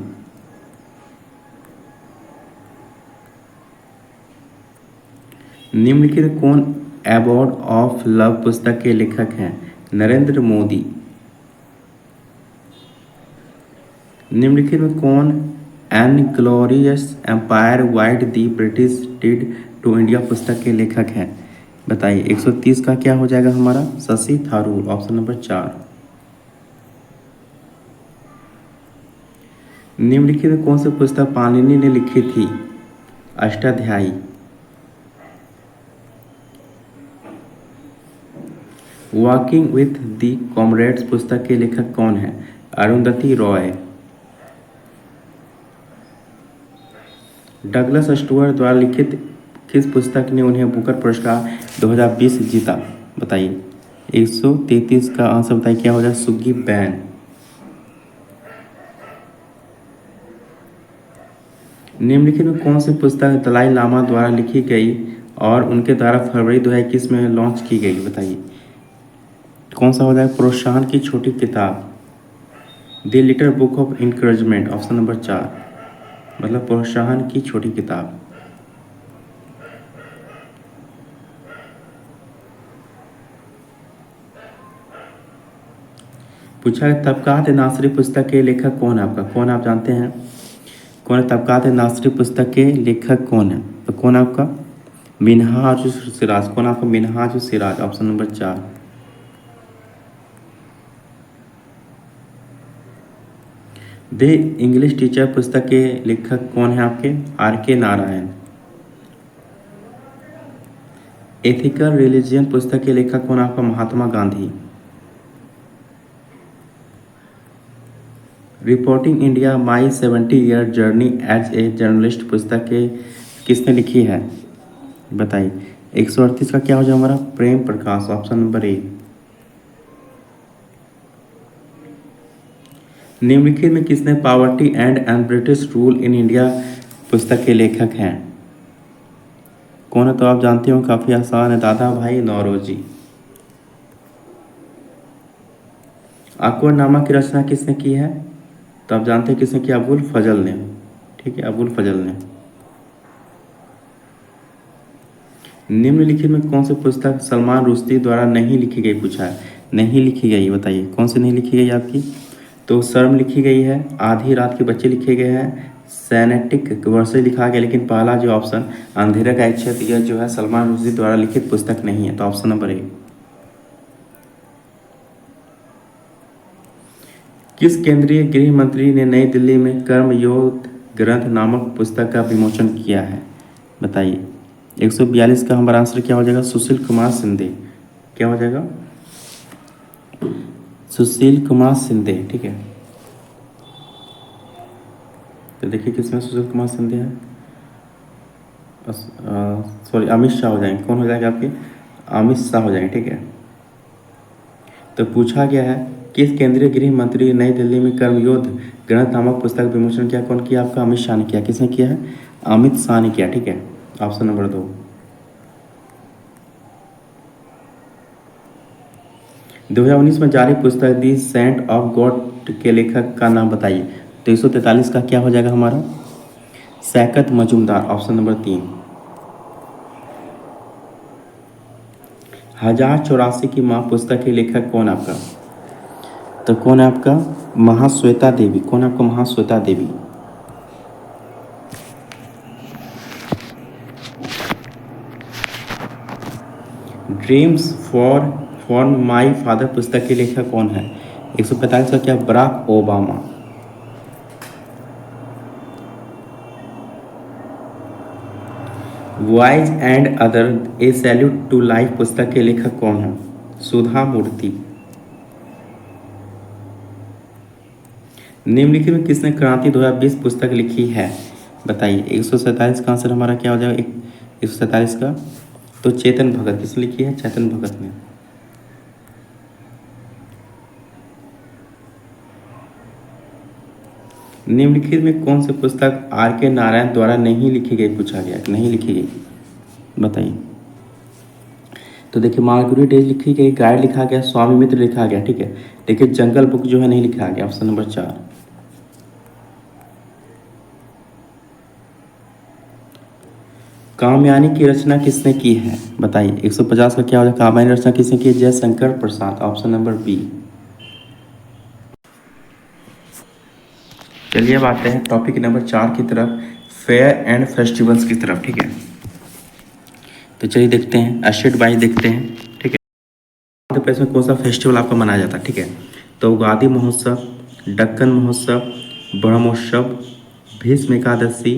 निम्नलिखित कौन अवार्ड ऑफ लव पुस्तक के लेखक हैं, नरेंद्र मोदी। निम्नलिखित में कौन inglorious empire what the British did to India पुस्तक के लेखक हैं, बताइए। 130 का क्या हो जाएगा हमारा, शशि थारूर, ऑप्शन नंबर 4। निम्नलिखित में कौन सी पुस्तक पाणिनि ने लिखी थी, Ashtadhyayi. Walking with the comrades पुस्तक के लेखक कौन है, अरुंधति रॉय। डगलस स्टुअर्ट द्वारा लिखित किस पुस्तक ने उन्हें बुकर पुरस्कार 2020 जीता, बताइए। 133 का आंसर बताइए क्या हो जाए, सुग्गी बैन। निम्नलिखित में कौन सी पुस्तक दलाई लामा द्वारा लिखी गई और उनके द्वारा फरवरी 2021 में लॉन्च की गई, बताइए। कौन सा हो जाएगा, प्रोत्साहन की छोटी किताब, the little book of encouragement, option number 4, मतलब प्रोत्साहन की छोटी किताब। पूछा है तबकात नासरी पुस्तक के लेखक कौन है आपका, कौन आप जानते हैं, कौन है तबकात नासरी पुस्तक के लेखक कौन है, तो कौन आपका, मिनहाज सिराज। कौन आपका, Minhaj Siraj, option number 4। The English teacher पुस्तक के लेखक कौन है आपके, R.K. नारायण। एथिकल रिलीजियन पुस्तक के लेखक कौन आपका, Mahatma Gandhi. Reporting India my 70 year journey as a journalist पुस्तक के किसने लिखी है, बताइए। 138 का क्या हो जाए हमारा, प्रेम प्रकाश, ऑप्शन नंबर 1। निम्नलिखित में किसने poverty and British rule in India पुस्तक के लेखक हैं, कौन है, तो आप जानते हो काफ़ी आसान है, दादा भाई नौरोजी। अकबरनामा की रचना किसने की है, तो आप जानते हैं किसने किया, अबुल फजल ने, ठीक है, अबुल फजल ने। निम्नलिखित में कौन सी पुस्तक सलमान रुश्दी द्वारा नहीं लिखी गई, पूछा है, नहीं लिखी गई, बताइए कौन सी नहीं लिखी गई आपकी, तो शर्म लिखी गई है, आधी रात के बच्चे लिखे गए हैं, सैनेटिक वर्षे लिखा गया, लेकिन पहला जो ऑप्शन अंधेरे का एक क्षेत्र, यह जो है सलमान रुश्दी द्वारा लिखित पुस्तक नहीं है, तो ऑप्शन नंबर 1। किस केंद्रीय गृह मंत्री ने नई दिल्ली में कर्मयोग ग्रंथ नामक पुस्तक का विमोचन किया है, बताइए। 142 का हमारा आंसर क्या हो जाएगा, सुशील कुमार शिंदे। क्या हो जाएगा, सुशील कुमार शिंदे, ठीक है। तो देखिए किसमें सुशील कुमार शिंदे है, सॉरी अमित शाह हो जाएंगे, कौन हो जाएगा आपके, अमित शाह हो जाएंगे, ठीक है। तो पूछा गया है किस केंद्रीय गृह मंत्री नई दिल्ली में कर्मयोद्ध ग्रंथ नामक पुस्तक विमोचन किया, कौन किया आपका, अमित शाह ने किया। किसने किया है, अमित शाह ने किया, ठीक है, ऑप्शन नंबर 2। 2019 में जारी पुस्तक दी सेंट ऑफ गॉड के लेखक का नाम बताइए। तो 143 का क्या हो जाएगा हमारा? Shaukat Majumdar, option number 3। 1084 की माँ पुस्तक के लेखक कौन आपका? तो कौन है आपका? महाश्वेता देवी। कौन है आपका? Mahasweta Devi. Dreams for my father पुस्तक के लेखक कौन है? 145 का क्या? Barack Obama. Voice and other a salute to life पुस्तक के लेखक कौन है? सुधा मूर्ति। निम्नलिखित में किसने क्रांति 2020 पुस्तक लिखी है? बताइए। 147 का आंसर हमारा क्या हो जाएगा? 147 का तो चेतन भगत। किसने लिखी है? चेतन भगत ने। निम्नलिखित में कौन सी पुस्तक आर के नारायण द्वारा नहीं लिखी गई? पूछा गया, नहीं लिखी गई, बताइए। तो देखिए, मार्गरेट डेज लिखी गई, गाइड लिखा गया, स्वामी मित्र लिखा गया, ठीक है। देखिए, जंगल बुक जो है नहीं लिखा गया, ऑप्शन नंबर 4। कामयानी की रचना किसने की है? बताइए। 150 का क्या हो जाएगा? कामयानी रचना किसने की है? Jaishankar Prasad, option number B. चलिए अब आते हैं टॉपिक नंबर 4 की तरफ, फेयर एंड फेस्टिवल्स की तरफ, ठीक है। तो चलिए देखते हैं, एशिड वाइज देखते हैं, ठीक है। आंध्र प्रदेश में कौन सा फेस्टिवल आपका मनाया जाता है? ठीक है, तो उगादि महोत्सव, दक्कन महोत्सव, ब्रह्मोत्सव, भीष्म एकादशी,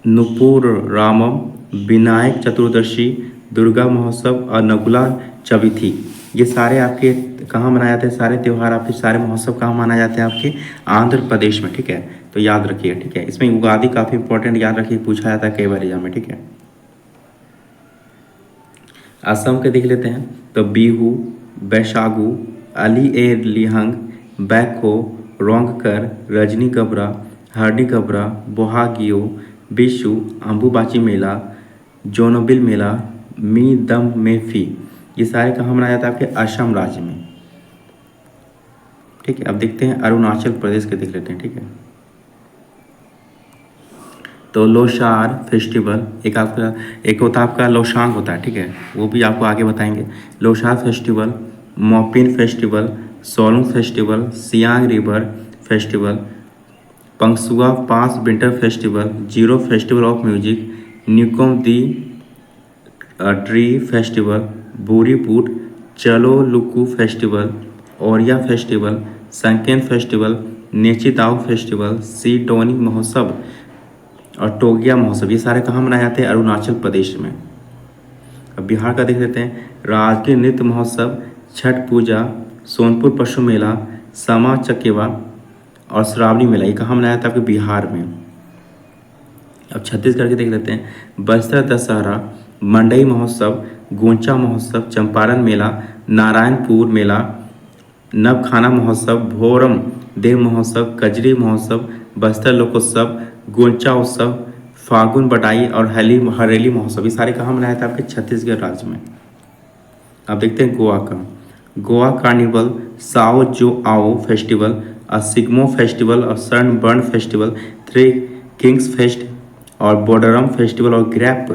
नुपुर रामम, विनायक चतुर्दशी, दुर्गा महोत्सव और नकुला चविथी। ये सारे आपके कहाँ मनाए जाते हैं? सारे त्यौहार आपके, सारे महोत्सव कहाँ मनाए जाते हैं? आपके आंध्र प्रदेश में, ठीक है। तो याद रखिए, ठीक है। इसमें उगादि काफ़ी इंपॉर्टेंट, याद रखिए, पूछा जाता है कई बार एग्जाम में, ठीक है। असम के देख लेते हैं, तो बिहू, बैशागु, अली ए लिहंग, बैखो, रोंगकर, रजनी गबरा, हरडी गबरा, बोहागियो, बिशु, अम्बुबाची मेला, जोनोबिल मेला, मी दम मेफी। ये सारे कहाँ मनाया जाता है? आपके असम राज्य में, ठीक है। अब देखते हैं अरुणाचल प्रदेश के, देख लेते हैं, ठीक है। तो लोसार फेस्टिवल, एक होता है आपका लोसांग होता है, ठीक है, वो भी आपको आगे बताएंगे। Losar festival, Mopin festival, Solung festival, Siang river festival, Pangsau pass winter festival, Ziro festival of music, Nyokum the tree festival, Booriboot, Chalo Loku festival, Oriah festival, Sangken festival, Nechidau festival, Si Donyi महोत्सव और टोगिया महोत्सव। ये सारे कहाँ मनाए जाते हैं? अरुणाचल प्रदेश में। अब बिहार का देख लेते हैं, राजकीय नृत्य महोत्सव, छठ पूजा, सोनपुर पशु मेला, समा चकेवा और श्रावणी मेला। ये कहाँ मनाया जाता है? आपके बिहार में। अब छत्तीसगढ़ के देख लेते हैं, बस्तर दशहरा, मंडई महोत्सव, गोंचा महोत्सव, चंपारण मेला, नारायणपुर मेला, नवखाना महोत्सव, भोरम देव महोत्सव, कजरी महोत्सव, बस्तर लोकोत्सव, गोंचा उत्सव, फागुन बटाई और हरेली महोत्सव। ये सारे कहाँ मनाया था? आपके छत्तीसगढ़ राज्य में। अब देखते हैं गोवा का, गोवा कार्निवल, साओ जो आओ फेस्टिवल, सिग्मो फेस्टिवल और sunburn festival, three Kings fest और बोडरम फेस्टिवल और ग्रैप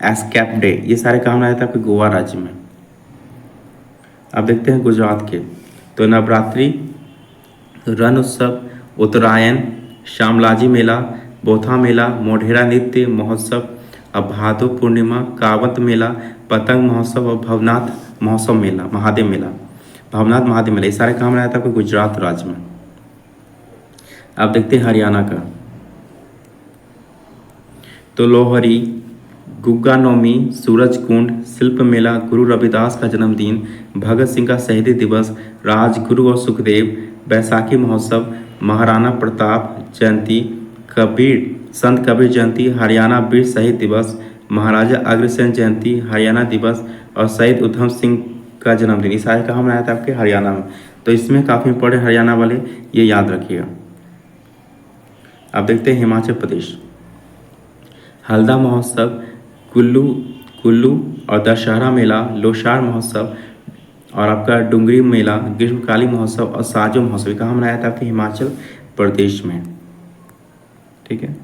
एस्कैप डे। ये सारे कहाँ मनाया था? आपके गोवा राज्य में। अब देखते हैं गुजरात के, तो नवरात्रि, रण उत्सव, उत्तरायण, शामलाजी मेला, बोथा मेला, मोढेरा नृत्य महोत्सव, अब भादो पूर्णिमा, कावंत मेला, पतंग महोत्सव और भवनाथ महोत्सव मेला, महादेव मेला, भवनाथ महादेव मेला। ये सारे कहाँ मनाया था? आपको गुजरात राज्य में। अब देखते हैं हरियाणा का, तो लोहरी, गुग्गा नौमी, सूरज कुंड, शिल्प मेला, गुरु रविदास का जन्मदिन, भगत सिंह का शहीदी दिवस, राजगुरु और सुखदेव, बैसाखी महोत्सव, महाराणा प्रताप जयंती, संत कबीर जयंती, हरियाणा वीर शहीद दिवस, महाराजा अग्रसेन जयंती, हरियाणा दिवस और शहीद उधम सिंह का जन्मदिन। ये सारे कहाँ मनाया था? आपके हरियाणा में। तो इसमें काफ़ी इंपॉर्टेंट हरियाणा वाले, ये याद रखिएगा। अब देखते हैं हिमाचल प्रदेश, हल्दा महोत्सव, कुल्लू और दशहरा मेला, लोसार महोत्सव, और आपका डुंगरी मेला, ग्रीष्मकालीन महोत्सव और साजो महोत्सव कहाँ मनाया था? आपके हिमाचल प्रदेश में, ठीक है।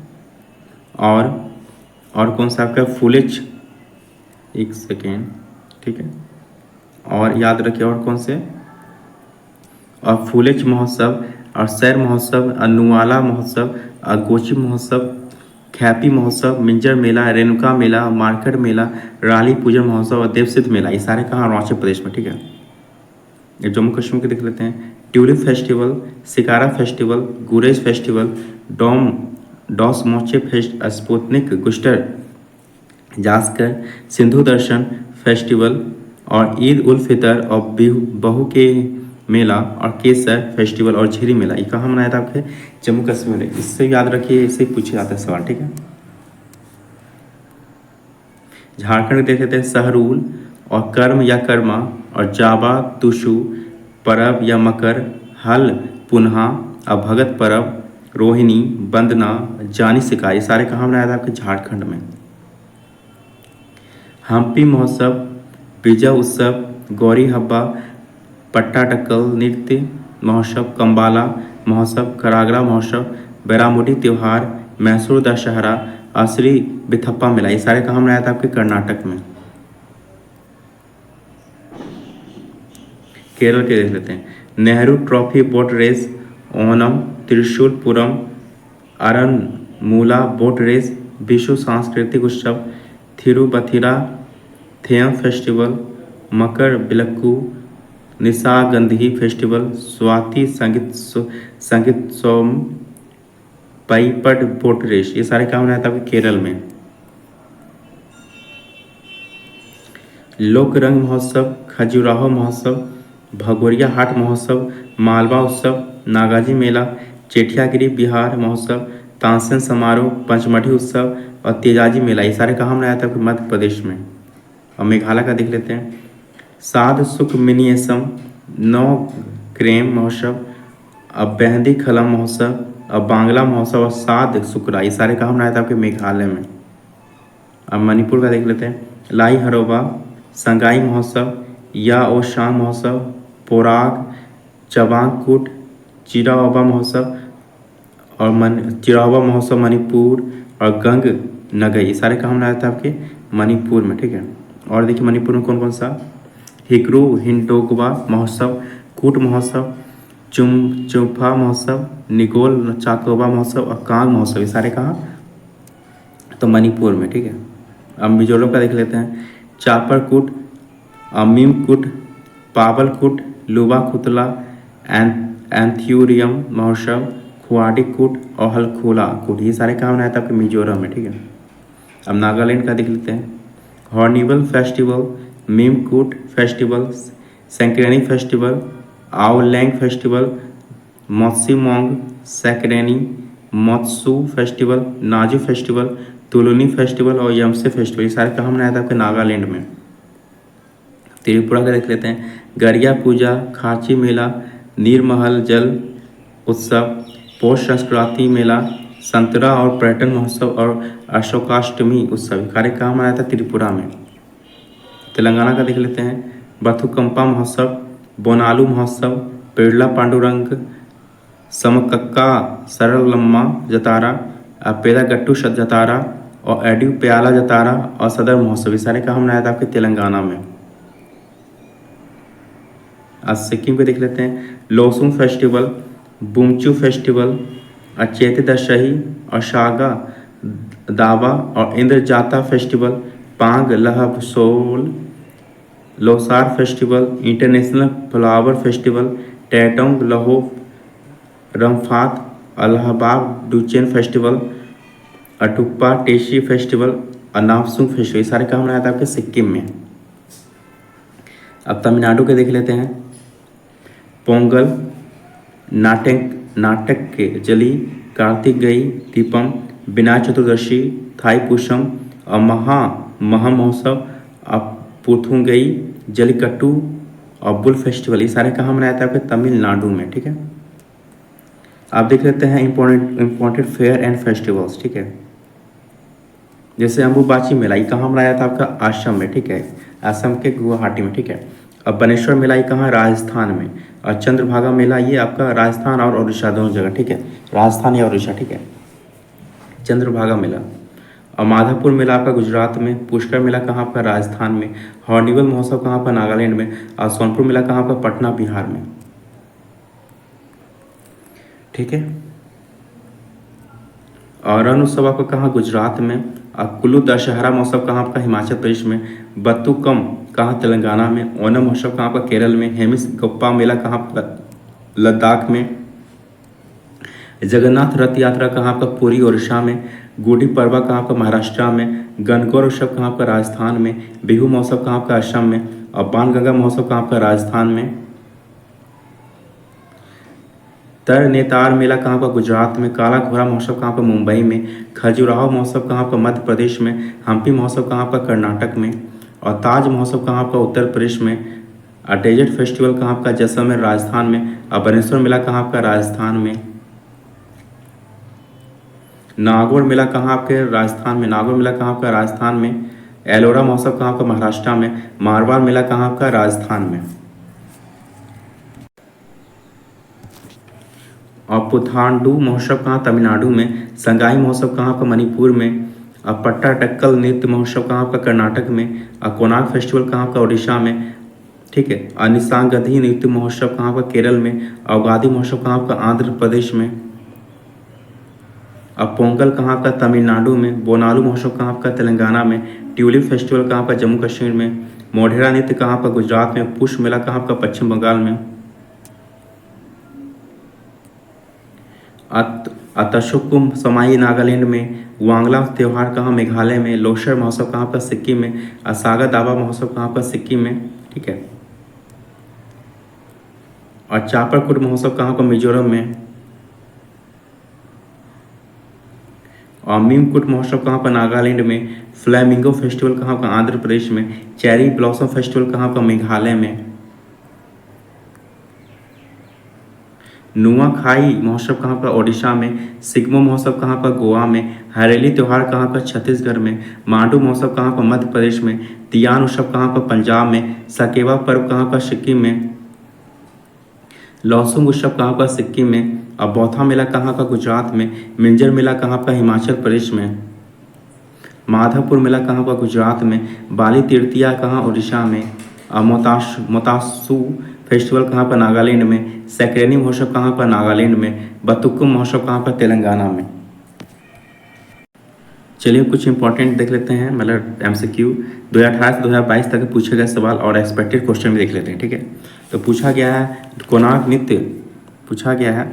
और कौन सा आपका फुलेज, एक सेकेंड, ठीक है। और याद रखिए और कौन से, और फुलेज महोत्सव और सैर महोत्सव, अनुवाला महोत्सव, गोची महोत्सव, खैपी महोत्सव, मिंजर मेला, रेणुका मेला, मार्केट मेला, राली पूजन महोत्सव और देवसिद्ध मेला, ये सारे कहाँ? अरुणाचल प्रदेश में, ठीक है। ये जम्मू कश्मीर के देख लेते हैं। Tulip festival, Shikara festival, Gurez festival, Dosmoche fest, Spituk, Gustor, Zanskar, Sindhu Darshan festival और ईद उल फितर और बहू के मेला और केसर फेस्टिवल और झिरी मेला, ये कहाँ मनाया था? आपके जम्मू कश्मीर में। इससे याद रखिए, इससे पूछे जाता है सवाल, ठीक है। झारखंड देख लेते हैं। सहरूल और कर्म या कर्मा और जाबा, तुषु, परब या मकर, हल, पुनहा और भगत परब, रोहिणी, वंदना, जानी सिका, ये सारे कहाँ मनाया था? आपके झारखंड में। हम्पी महोत्सव, बीजा उत्सव, गौरी हब्बा, पट्टाडकल नृत्य महोत्सव, कंबाला महोत्सव, करागरा महोत्सव, बेरामुडी त्यौहार, मैसूर दशहरा, असरी बिथप्पा मेला, ये सारे कहाँ मनाया था? आपके कर्नाटक में। केरल के देख लेते हैं। Nehru trophy boat race, Onam, Thrissur Pooram, Aranmula boat race, विश्व सांस्कृतिक उत्सव, Thiruvathira Theyyam festival, Makara Vilakku, Nishagandhi festival, Swathi Sangeetholsavam, Payippad boat race, ये सारे कहाँ मनाया था? आपके केरल में। लोक रंग महोत्सव, खजुराहो महोत्सव, भगोरिया हाट महोत्सव, मालवा उत्सव, नागाजी मेला, चेठियागिरी बिहार महोत्सव, तानसेन समारोह, पंचमढ़ी उत्सव और तेजाजी मेला, ये सारे कहाँ मनाया था? मध्य प्रदेश में। और मेघालय का देख लेते हैं। साध सुख मिनियसम, नौ क्रेम महोत्सव, अब बेहंदी खलम महोत्सव, अब बांग्ला महोत्सव और साध सुकरा, ये सारे कहाँ मनाया था? आपके मेघालय में। अब मणिपुर का देख लेते हैं। लाई हरोबा, संगाई महोत्सव, या ओ शांग महोत्सव, पोराग, चबांगकुट, चिराओबा महोत्सव और चिराओबा महोत्सव मणिपुर और गंग नगई, ये सारे कहाँ मनाया था? आपके मणिपुर में, ठीक है। और देखिए मणिपुर में कौन कौन सा, हिकरू हिंडोगवा महोत्सव, कूट महोत्सव, चुम्फा महोत्सव, निगोल चाकोबा महोत्सव और कांग महोत्सव, ये सारे कहाँ? तो मणिपुर में, ठीक है। अब मिजोरम का देख लेते हैं। चापरकूट, अमीमकूट, पावलकूट, लुवाकुतला, एंथ्यूरियम महोत्सव, खुआडिकूट और हलखोला कूट, ये सारे कहाँ मनाया था? आपके मिजोरम में, ठीक है। अब नागालैंड का देख लेते हैं। Hornbill festival, Mimkut festival, Sekrenyi festival, Aoleang festival, Moatsumong Sekrenyi, Moatsu festival, Naju festival, Tuluni festival और यमसे फेस्टिवल, ये सारे कहाँ मनाया था? आपके नागालैंड में। त्रिपुरा का देख लेते हैं। गरिया पूजा, खाची मेला, नीरमहल जल उत्सव, पौष संक्रांति मेला, संतरा और पर्यटन महोत्सव और अशोकाष्टमी उत्सव, कार्य कहाँ मनाया था? त्रिपुरा में। तेलंगाना का देख लेते हैं। बथुकंपा महोत्सव, बोनालू महोत्सव, पेड़ला पांडुरंग, समकक्का सरलम्मा जतारा, पेदागट्टू जतारा और एड्यू प्याला जतारा और सदर महोत्सव, ये सारे कहाँ मनाया था? आपके तेलंगाना में। आज सिक्किम पे देख लेते हैं। लोसुम फेस्टिवल, बुमचू फेस्टिवल, अचेत दशही और शागा दावा और Indrajatra festival, Pang Lhabsol, Losar festival, international flower festival, Tendong Lho Rumfaat, Allahabad Duchen festival, Atuppa Teshi festival और नापसुंग फेस्टिवल, ये सारे कहाँ मनाया था? आपके सिक्किम में। अब तमिलनाडु के देख लेते हैं। पोंगल, नाटक के जली, कार्तिकेय दीपम, विनायक चतुर्दशी, थाईपुसम और महा महोत्सव, पुथुंगई, जलीकट्टू और बुल फेस्टिवल, ये सारे कहाँ मनाया था? आपके तमिलनाडु में, ठीक है। आप देख लेते हैं इम्पोर्टेंट फेयर एंड फेस्टिवल्स, ठीक है। जैसे अम्बुबाची मेला, ये कहाँ मनाया था? आपका आसाम में, ठीक है। असम के गुवाहाटी में, ठीक है। अब बनेश्वर मेला ये कहाँ है? राजस्थान में। और चंद्रभागा मेला ये आपका राजस्थान और उड़ीसा दोनों जगह, ठीक है, राजस्थान या उड़ीसा, ठीक है। चंद्रभागा मेला। और माधवपुर मेला आपका गुजरात में। पुष्कर मेला कहाँ आपका? राजस्थान में। हॉर्निवल महोत्सव कहाँ पर? नागालैंड में। और सोनपुर मेला कहाँ पर? पटना, बिहार में, ठीक है। और रण उत्सव आपका कहाँ? गुजरात में। और कुल्लू दशहरा महोत्सव कहाँ आपका? हिमाचल प्रदेश में। बत्तुकम कहाँ? तेलंगाना में। ओणम महोत्सव कहाँ आपका? केरल में। हेमिस गोप्पा मेला कहाँ आपका? लद्दाख में। जगन्नाथ रथ यात्रा कहाँ आपका? पुरी, उड़ीसा में। गुड़ी पड़वा कहाँ आपका? महाराष्ट्र में। गणगौर उत्सव कहाँ आपका? राजस्थान में। बिहू महोत्सव कहाँ आपका? असम में। और बाणगंगा महोत्सव कहाँ आपका? राजस्थान में। तरनेतार मेला कहाँ पर? गुजरात में। काला घोड़ा महोत्सव कहाँ पर? मुंबई में। खजुराहो महोत्सव कहाँ पर? मध्य प्रदेश में। हम्पी महोत्सव कहाँ पर? कर्नाटक में। और ताज महोत्सव कहाँ पर? उत्तर प्रदेश में। और डेजर्ट फेस्टिवल कहाँ पर? जैसलमेर, राजस्थान में। और बनेश्वर मेला कहाँ पर? राजस्थान में। नागौर मेला कहाँ आपके? राजस्थान में। नागौर मेला कहाँ आपका? राजस्थान में। एलोरा महोत्सव कहाँ आपका? महाराष्ट्र में। मारवाड़ मेला कहाँ आपका? राजस्थान में। और पुथांडु महोत्सव कहाँ? तमिलनाडु में। संगाई महोत्सव कहाँ पर? मणिपुर में। और पट्टाडक्कल नृत्य महोत्सव कहाँ पर? कर्नाटक में। और कोणार्क फेस्टिवल कहाँ पर? उड़ीसा में, ठीक है। और निशांगधी नृत्य महोत्सव कहाँ पर? केरल में। और उगादी महोत्सव कहाँ पर? आंध्र प्रदेश में। अब पोंगल कहाँ का? तमिलनाडु में। बोनालू महोत्सव कहाँ का? तेलंगाना में। ट्यूलिप फेस्टिवल कहाँ पर? जम्मू कश्मीर में। मोढेरा नृत्य कहाँ पर? गुजरात में। पुष्प मेला कहाँ का? पश्चिम बंगाल में। अतशुकुम समाई नागालैंड में। वांगला त्यौहार कहाँ? मेघालय में। लोसर महोत्सव कहाँ पर? सिक्किम में। सागा दावा महोत्सव कहाँ पर? सिक्किम में, ठीक है। और चापरकुट महोत्सव कहाँ पर? मिजोरम में। और मीमकुट महोत्सव कहाँ पर? नागालैंड में। फ्लैमिंगो फेस्टिवल कहाँ पर? आंध्र प्रदेश में। चेरी ब्लॉसम फेस्टिवल कहाँ पर? मेघालय में। नुआखाई महोत्सव कहाँ पर? ओडिशा में। सिग्मो महोत्सव कहाँ पर? गोवा में। हरेली त्यौहार कहाँ पर? छत्तीसगढ़ में। मांडू महोत्सव कहाँ पर? मध्य प्रदेश में। तियान उत्सव कहाँ पर? पंजाब में। सकेवा पर्व कहाँ पर? सिक्किम में। लौसुंग उत्सव कहाँ पर? सिक्किम में। और बौथा मेला कहाँ का? गुजरात में। मिंजर मेला कहाँ पर? हिमाचल प्रदेश में। माधवपुर मेला कहाँ पर? गुजरात में। बाली तृतीया कहाँ? उड़ीसा में। और मोतासू फेस्टिवल कहाँ पर? नागालैंड में। सैक्रेनी महोत्सव कहाँ पर? नागालैंड में। बतुकुम महोत्सव कहाँ पर? तेलंगाना में। चलिए कुछ इंपॉर्टेंट देख लेते हैं, मतलब MCQ 2018 से 2022 तक पूछे गए सवाल और एक्सपेक्टेड क्वेश्चन भी देख लेते हैं, ठीक है। तो पूछा गया है कोणार्क नृत्य, पूछा गया है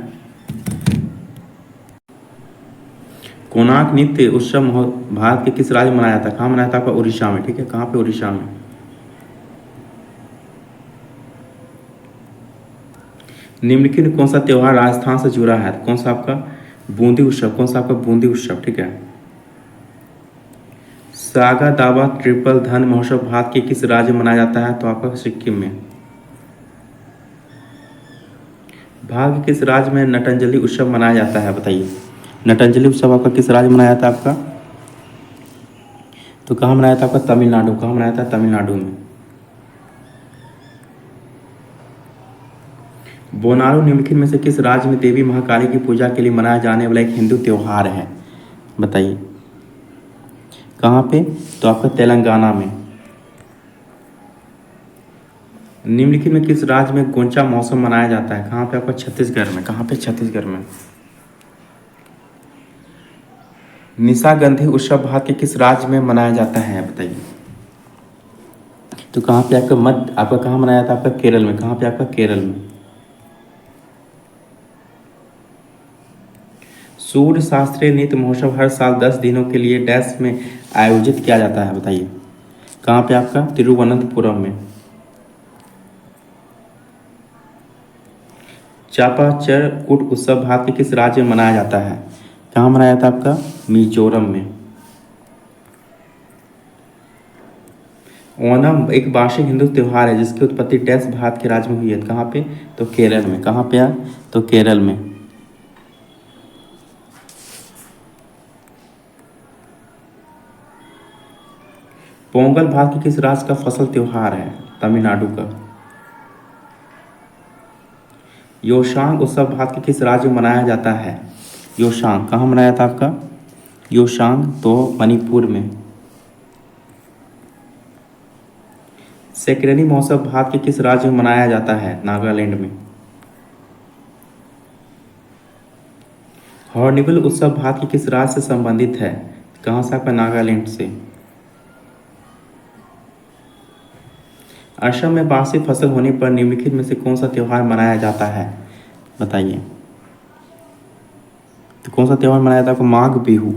कोणार्क नृत्य उत्सव भारत के किस राज्य में मनाया जाता है? कहाँ मनाया जाता है? उड़ीसा में, ठीक है। कहाँ पे? उड़ीसा में। निम्नलिखित में कौन सा त्यौहार राजस्थान से जुड़ा है? कौन सा आपका? बूंदी उत्सव। कौन सा आपका? बूंदी उत्सव, ठीक है। सागा दावा ट्रिपल धन महोत्सव भारत के किस राज्य में मनाया जाता है? तो आपका सिक्किम में। भारत के किस राज्य में नटंजलि उत्सव मनाया जाता है? बताइए। नटंजलि उत्सव आपका किस राज्य में मनाया जाता है आपका? तो कहाँ मनाया था आपका? तमिलनाडु। कहाँ मनाया था? तमिलनाडु में। बोनालू निम्नलिखित में से किस राज्य में देवी महाकाली की पूजा के लिए मनाया जाने वाला एक हिंदू त्यौहार है? बताइए। कहाँ पे? तो आपका तेलंगाना में। निम्नलिखित में किस राज्य में गोंचा मौसम मनाया जाता है? कहाँ पे? आपका छत्तीसगढ़ में। कहाँ पे? छत्तीसगढ़ में। निशागंधी उत्सव भारत के किस राज्य में मनाया जाता है? बताइए। तो कहाँ पे? आपका मध्य, आपका कहाँ मनाया था? आपका केरल में। कहाँ पे? आपका केरल में। सूर्य शास्त्रीय नृत्य महोत्सव हर साल 10 दिनों के लिए डैश में आयोजित किया जाता है? बताइए। कहाँ पे? आपका तिरुवनंतपुरम में। चापाचर कूट उत्सव भारत के किस राज्य में मनाया जाता है? कहाँ मनाया था? आपका मिजोरम में। ओणम एक वार्षिक हिंदू त्यौहार है जिसकी उत्पत्ति डैश भारत के राज्य में हुई है? कहाँ पे? तो केरल में। कहाँ पे? तो केरल में। पोंगल भारत के किस राज्य का फसल त्यौहार है? तमिलनाडु का। योशांग उत्सव भारत के किस राज्य में मनाया जाता है? योशांग कहाँ मनाया जाता है आपका? योशांग तो मणिपुर में। सेक्रेनी महोत्सव भारत के किस राज्य में मनाया जाता है? नागालैंड में। हॉर्नबिल उत्सव भारत के किस राज्य से संबंधित है? कहाँ से आपका? नागालैंड से। असम में वार्षिक फसल होने पर निम्नलिखित में से कौन सा त्योहार मनाया जाता है? बताइए। तो कौन सा त्योहार मनाया जाता है? माघ बिहू।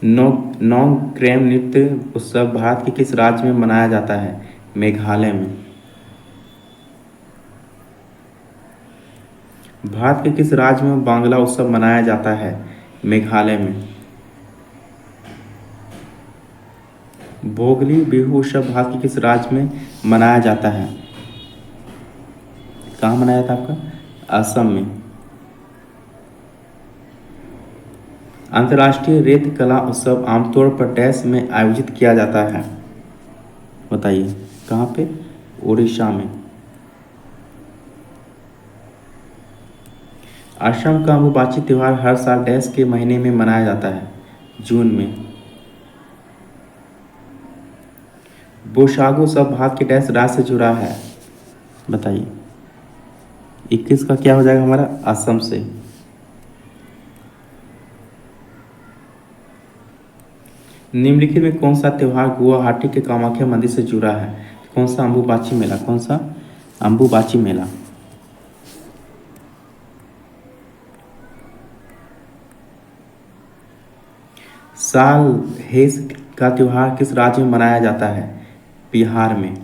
नोंगक्रेम नृत्य उत्सव भारत के किस राज्य में मनाया जाता है? मेघालय में। भारत के किस राज्य में बांग्ला उत्सव मनाया जाता है? मेघालय में। भोगली बिहू उत्सव भारत के किस राज्य में मनाया जाता है? कहाँ मनाया जाता है आपका? असम में। अंतर्राष्ट्रीय रेत कला उत्सव आमतौर पर डैश में आयोजित किया जाता है? बताइए। कहाँ पे? उड़ीसा में। असम का अंबुबाची त्योहार हर साल डैश के महीने में मनाया जाता है? जून में। बोशागु उत्सव भारत के डैश राज्य से जुड़ा है? बताइए। 21 का क्या हो जाएगा हमारा? असम से। निम्नलिखित में कौन सा त्योहार गुवाहाटी के कामाख्या मंदिर से जुड़ा है? कौन सा? अंबुबाची मेला। कौन सा? अंबुबाची मेला। साल हेस का त्योहार किस राज्य में मनाया जाता है? बिहार में।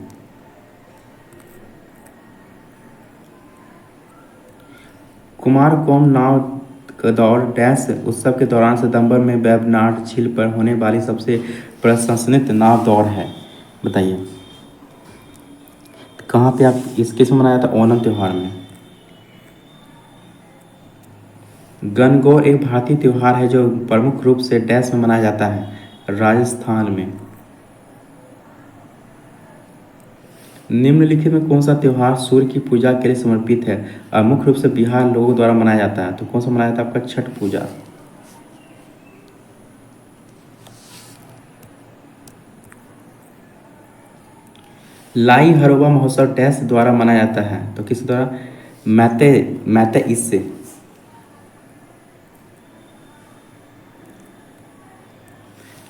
कुमारकोम नाव दौड़ डैश उत्सव के दौरान सितंबर में वेबनाड झील पर होने वाली सबसे प्रशंसित नाव दौड़ है? बताइए। कहाँ पे आप इस किस में मनाया था? ओणम त्योहार में। गणगौर एक भारतीय त्योहार है जो प्रमुख रूप से डैश में मनाया जाता है? राजस्थान में। निम्नलिखित में कौन सा त्योहार सूर्य की पूजा के लिए समर्पित है और मुख्य रूप से बिहार लोगों द्वारा मनाया जाता है? तो कौन सा मनाया जाता है आपका? छठ पूजा। लाई हरोबा महोत्सव डैश द्वारा मनाया जाता है? तो किस द्वारा? मैते इससे।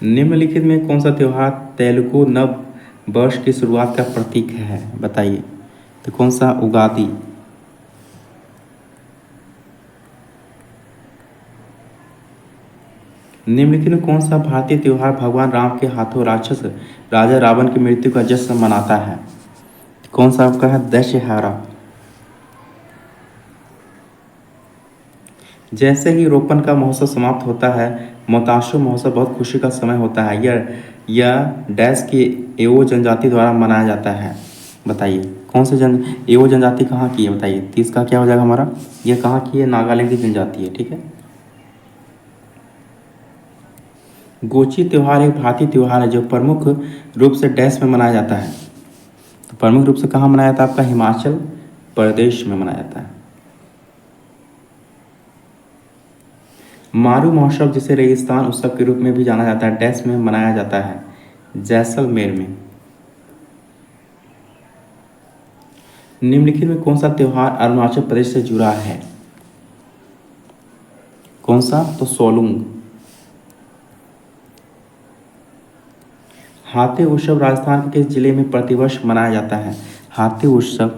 निम्नलिखित में कौन सा त्योहार तेलुगु नव वर्ष की शुरुआत का प्रतीक है? बताइए। तो कौन सा? उगादी। निम्नलिखित में कौन सा भारतीय त्योहार भगवान राम के हाथों राक्षस राजा रावण की मृत्यु का जश्न मनाता है? कौन सा आपका है? दशहरा। जैसे ही रोपण का महोत्सव समाप्त होता है, मोताशु महोत्सव बहुत खुशी का समय होता है। यह डैश की एवो जनजाति द्वारा मनाया जाता है? बताइए। कौन से एवो जनजाति कहाँ की है? बताइए। 30 का क्या हो जाएगा हमारा? यह कहाँ की है? नागालैंड की जनजाति है। ठीक है। गोची त्योहार एक भारतीय त्योहार है जो प्रमुख रूप से डैश में मनाया जाता है? तो प्रमुख रूप से कहाँ मनाया जाता है आपका? हिमाचल प्रदेश में मनाया जाता है। मारू महोत्सव जिसे रेगिस्तान उत्सव के रूप में भी जाना जाता है डैश में मनाया जाता है? जैसलमेर में। निम्नलिखित में कौन सा त्योहार अरुणाचल प्रदेश से जुड़ा है? कौन सा? तो सोलुंग। हाथी उत्सव राजस्थान के किस जिले में प्रतिवर्ष मनाया जाता है? हाथी उत्सव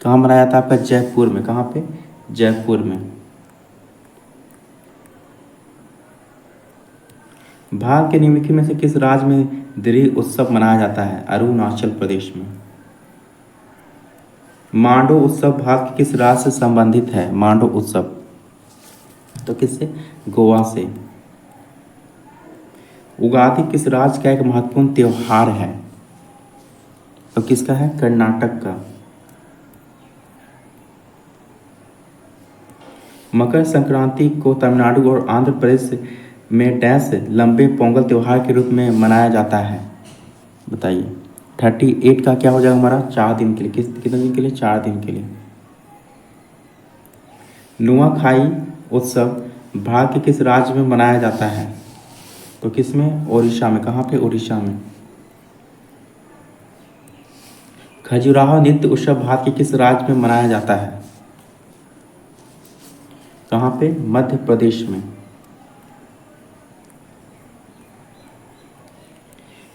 कहाँ मनाया जाता है आपका? जयपुर में। कहाँ पे? जयपुर में। भारत के निम्नलिखित में से किस राज्य में द्री उत्सव मनाया जाता है? अरुणाचल प्रदेश में। मांडो उत्सव भारत के किस राज्य से संबंधित है? मांडो उत्सव तो किससे? गोवा से। उगादी किस राज्य का एक महत्वपूर्ण त्योहार है? तो किसका है? कर्नाटक का। मकर संक्रांति को तमिलनाडु और आंध्र प्रदेश में डैश लंबे पोंगल त्योहार के रूप में मनाया जाता है? बताइए। 38 का क्या हो जाएगा हमारा 4 दिन के लिए, कितने दिन के लिए 4 दिन के लिए। नुआखाई उत्सव भारत के किस राज्य में मनाया जाता है? तो किस में? ओडिशा में। कहाँ पे? उड़ीसा में। खजुराहो नृत्य उत्सव भारत के किस राज्य में मनाया जाता है? कहाँ पे? मध्य प्रदेश में।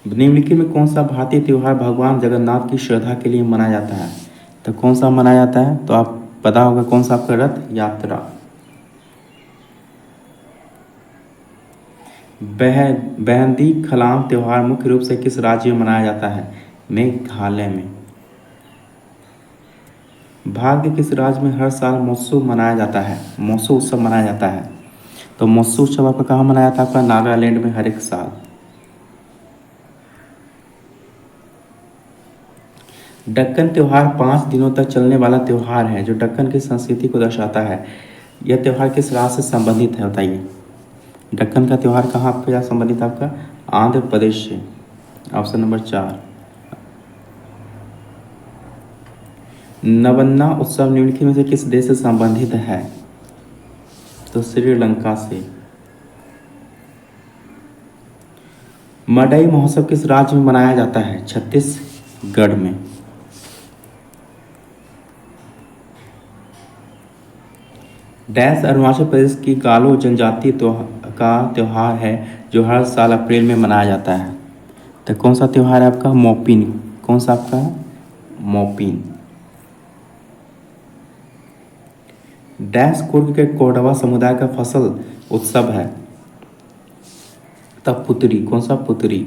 निम्नलिखित में कौन सा भारतीय त्योहार भगवान जगन्नाथ की श्रद्धा के लिए मनाया जाता है? तो कौन सा मनाया जाता है? तो आप पता होगा कौन सा आपका रथ यात्रा। बहंदी खलाम त्योहार मुख्य रूप से किस राज्य में मनाया जाता है? मेघालय में। भारत के किस राज्य में हर साल महोत्सव मनाया जाता है? महोत्सव उत्सव मनाया जाता है। तो महोत्सव उत्सव आपका कहाँ मनाया जाता है? आपका नागालैंड में हर एक साल। दक्कन त्योहार 5 दिनों तक चलने वाला त्योहार है जो दक्कन की संस्कृति को दर्शाता है। यह त्योहार किस राज्य से संबंधित है बताइए? दक्कन का त्योहार कहाँ पे संबंधित है आपका? आंध्र प्रदेश से। Option number 4। नवन्ना उत्सव निम्नलिखित में से किस देश से संबंधित है? तो श्रीलंका से। मडई महोत्सव किस राज्य में मनाया जाता है? छत्तीसगढ़ में। डैश अरुणाचल प्रदेश की गालो जनजाति का त्योहार है जो हर साल अप्रैल में मनाया जाता है। तो कौन सा त्योहार है आपका? मोपिन। कौन सा आपका है? मोपिन। डैश कुर्ग के कोरडवा समुदाय का फसल उत्सव है। तब पुतरी। कौन सा? पुतरी।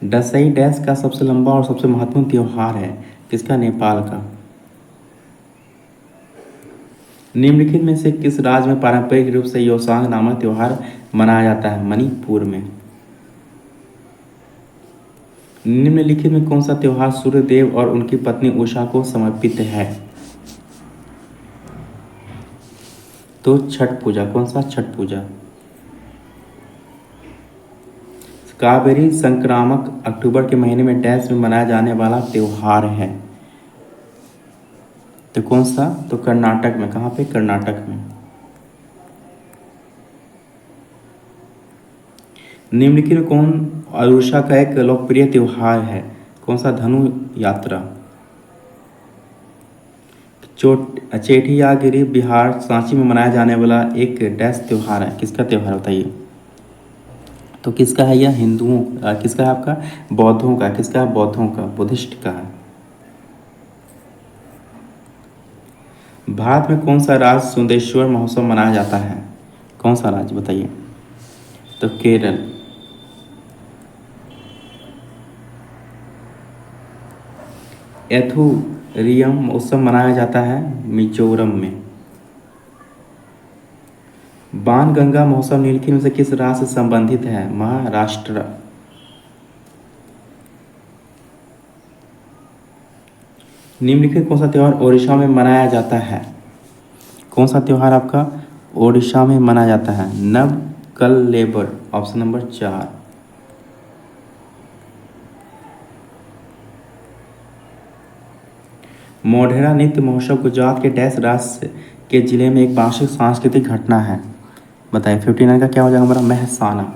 दशई डैश का सबसे लंबा और सबसे महत्वपूर्ण त्योहार है। किसका? नेपाल का। निम्नलिखित में से किस राज्य में पारंपरिक रूप से योसांग नामक त्योहार मनाया जाता है? मणिपुर में। निम्नलिखित में कौन सा त्योहार सूर्य देव और उनकी पत्नी उषा को समर्पित है? तो छठ पूजा। कौन सा? छठ पूजा। कावेरी संक्रामक अक्टूबर के महीने में डैश में मनाया जाने वाला त्योहार है। तो कौन सा? तो कर्नाटक में। कहाँ पे? कर्नाटक में। निम्नलिखित में कौन उड़ीसा का एक लोकप्रिय त्योहार है? कौन सा? धनु यात्रा। चेठियागिरी बिहार सांची में मनाया जाने वाला एक डैश त्योहार है। किसका त्योहार बताइए? तो किसका है यह? हिंदुओं किसका है आपका? बौद्धों का। किसका है? बौद्धों का, बुद्धिस्ट का है। भारत में कौन सा राज्य सुंदेश्वर महोत्सव मनाया जाता है? कौन सा राज्य बताइए? तो केरल। एथुरियम उत्सव मनाया जाता है मिजोरम में। बाणगंगा महोत्सव निम्नलिखित में से किस राज्य से संबंधित है? महाराष्ट्र। निम्नलिखित कौन सा त्योहार ओडिशा में मनाया जाता है? कौन सा त्योहार आपका ओडिशा में मनाया जाता है? नवकलेबर। Option number 4। मोढेरा नृत्य महोत्सव गुजरात के डैश राज्य के जिले में एक वार्षिक सांस्कृतिक घटना है। बताइए 59 का क्या हो जाएगा हमारा? मेहसाना।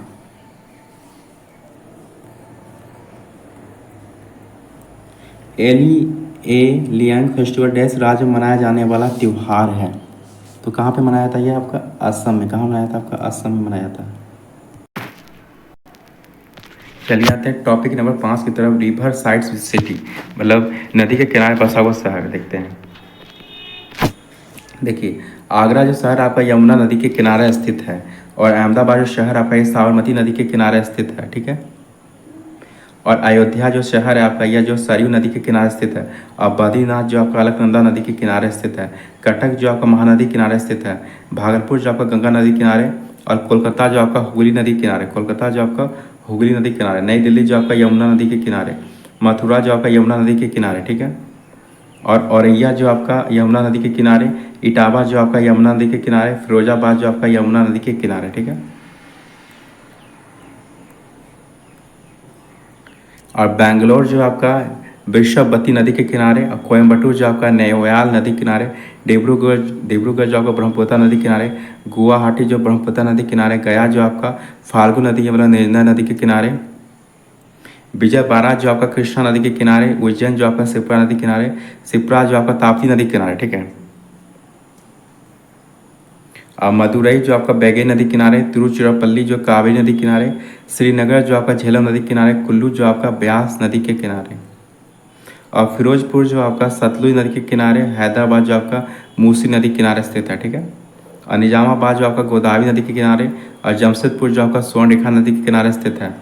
एलियंग फेस्टिवल डैश राज्य में मनाया जाने वाला त्योहार है। तो कहाँ पे मनाया था ये आपका? असम में। कहाँ मनाया था आपका? असम में मनाया था। चलिए आते हैं टॉपिक नंबर 5 की तरफ। रिवर साइड सिटी मतलब नदी के किनारे बसा हुआ शहर देखते हैं। देखिए आगरा जो शहर आपका यमुना नदी के किनारे स्थित है और अहमदाबाद जो शहर आपका ये साबरमती नदी के किनारे स्थित है। ठीक है। और अयोध्या जो शहर है आपका यह जो सरयू नदी के किनारे स्थित है। और बद्रीनाथ जो आपका अलकनंदा नदी के किनारे स्थित है। कटक जो आपका महानदी किनारे स्थित है। भागलपुर जो आपका गंगा नदी किनारे। और कोलकाता जो आपका हुगली नदी किनारे। कोलकाता जो आपका हुगली नदी किनारे। नई दिल्ली जो आपका यमुना नदी के किनारे। मथुरा जो आपका यमुना नदी के किनारे। ठीक है। और औरैया जो आपका यमुना नदी के किनारे। इटावा जो आपका यमुना नदी के किनारे। फिरोजाबाद जो आपका यमुना नदी के किनारे। ठीक है। और बेंगलोर जो आपका विश्ववती नदी के किनारे, और कोयम्बटूर जो आपका नेवाल नदी के किनारे, डिब्रूगढ़ जो आपका ब्रह्मपुत्र नदी के किनारे, गुवाहाटी जो ब्रह्मपुत्र नदी के किनारे, गया जो आपका फाल्गु नदी मतलब निर्णय नदी के किनारे, विजयवाड़ा जो आपका कृष्णा नदी के किनारे, उज्जैन जो आपका शिप्रा नदी के किनारे, शिप्रा जो आपका ताप्ती नदी के किनारे, ठीक है। और मदुरई जो आपका बैगई नदी किनारे, तिरुचिरापल्ली जो कावेरी नदी किनारे, श्रीनगर जो आपका झेलम नदी किनारे, कुल्लू जो आपका ब्यास नदी के किनारे, और फिरोजपुर जो आपका सतलुज नदी के किनारे, हैदराबाद जो आपका मूसी नदी के किनारे स्थित है, ठीक है। और निजामाबाद जो आपका गोदावरी नदी के किनारे, और जमशेदपुर जो आपका स्वर्णरेखा नदी के किनारे स्थित है,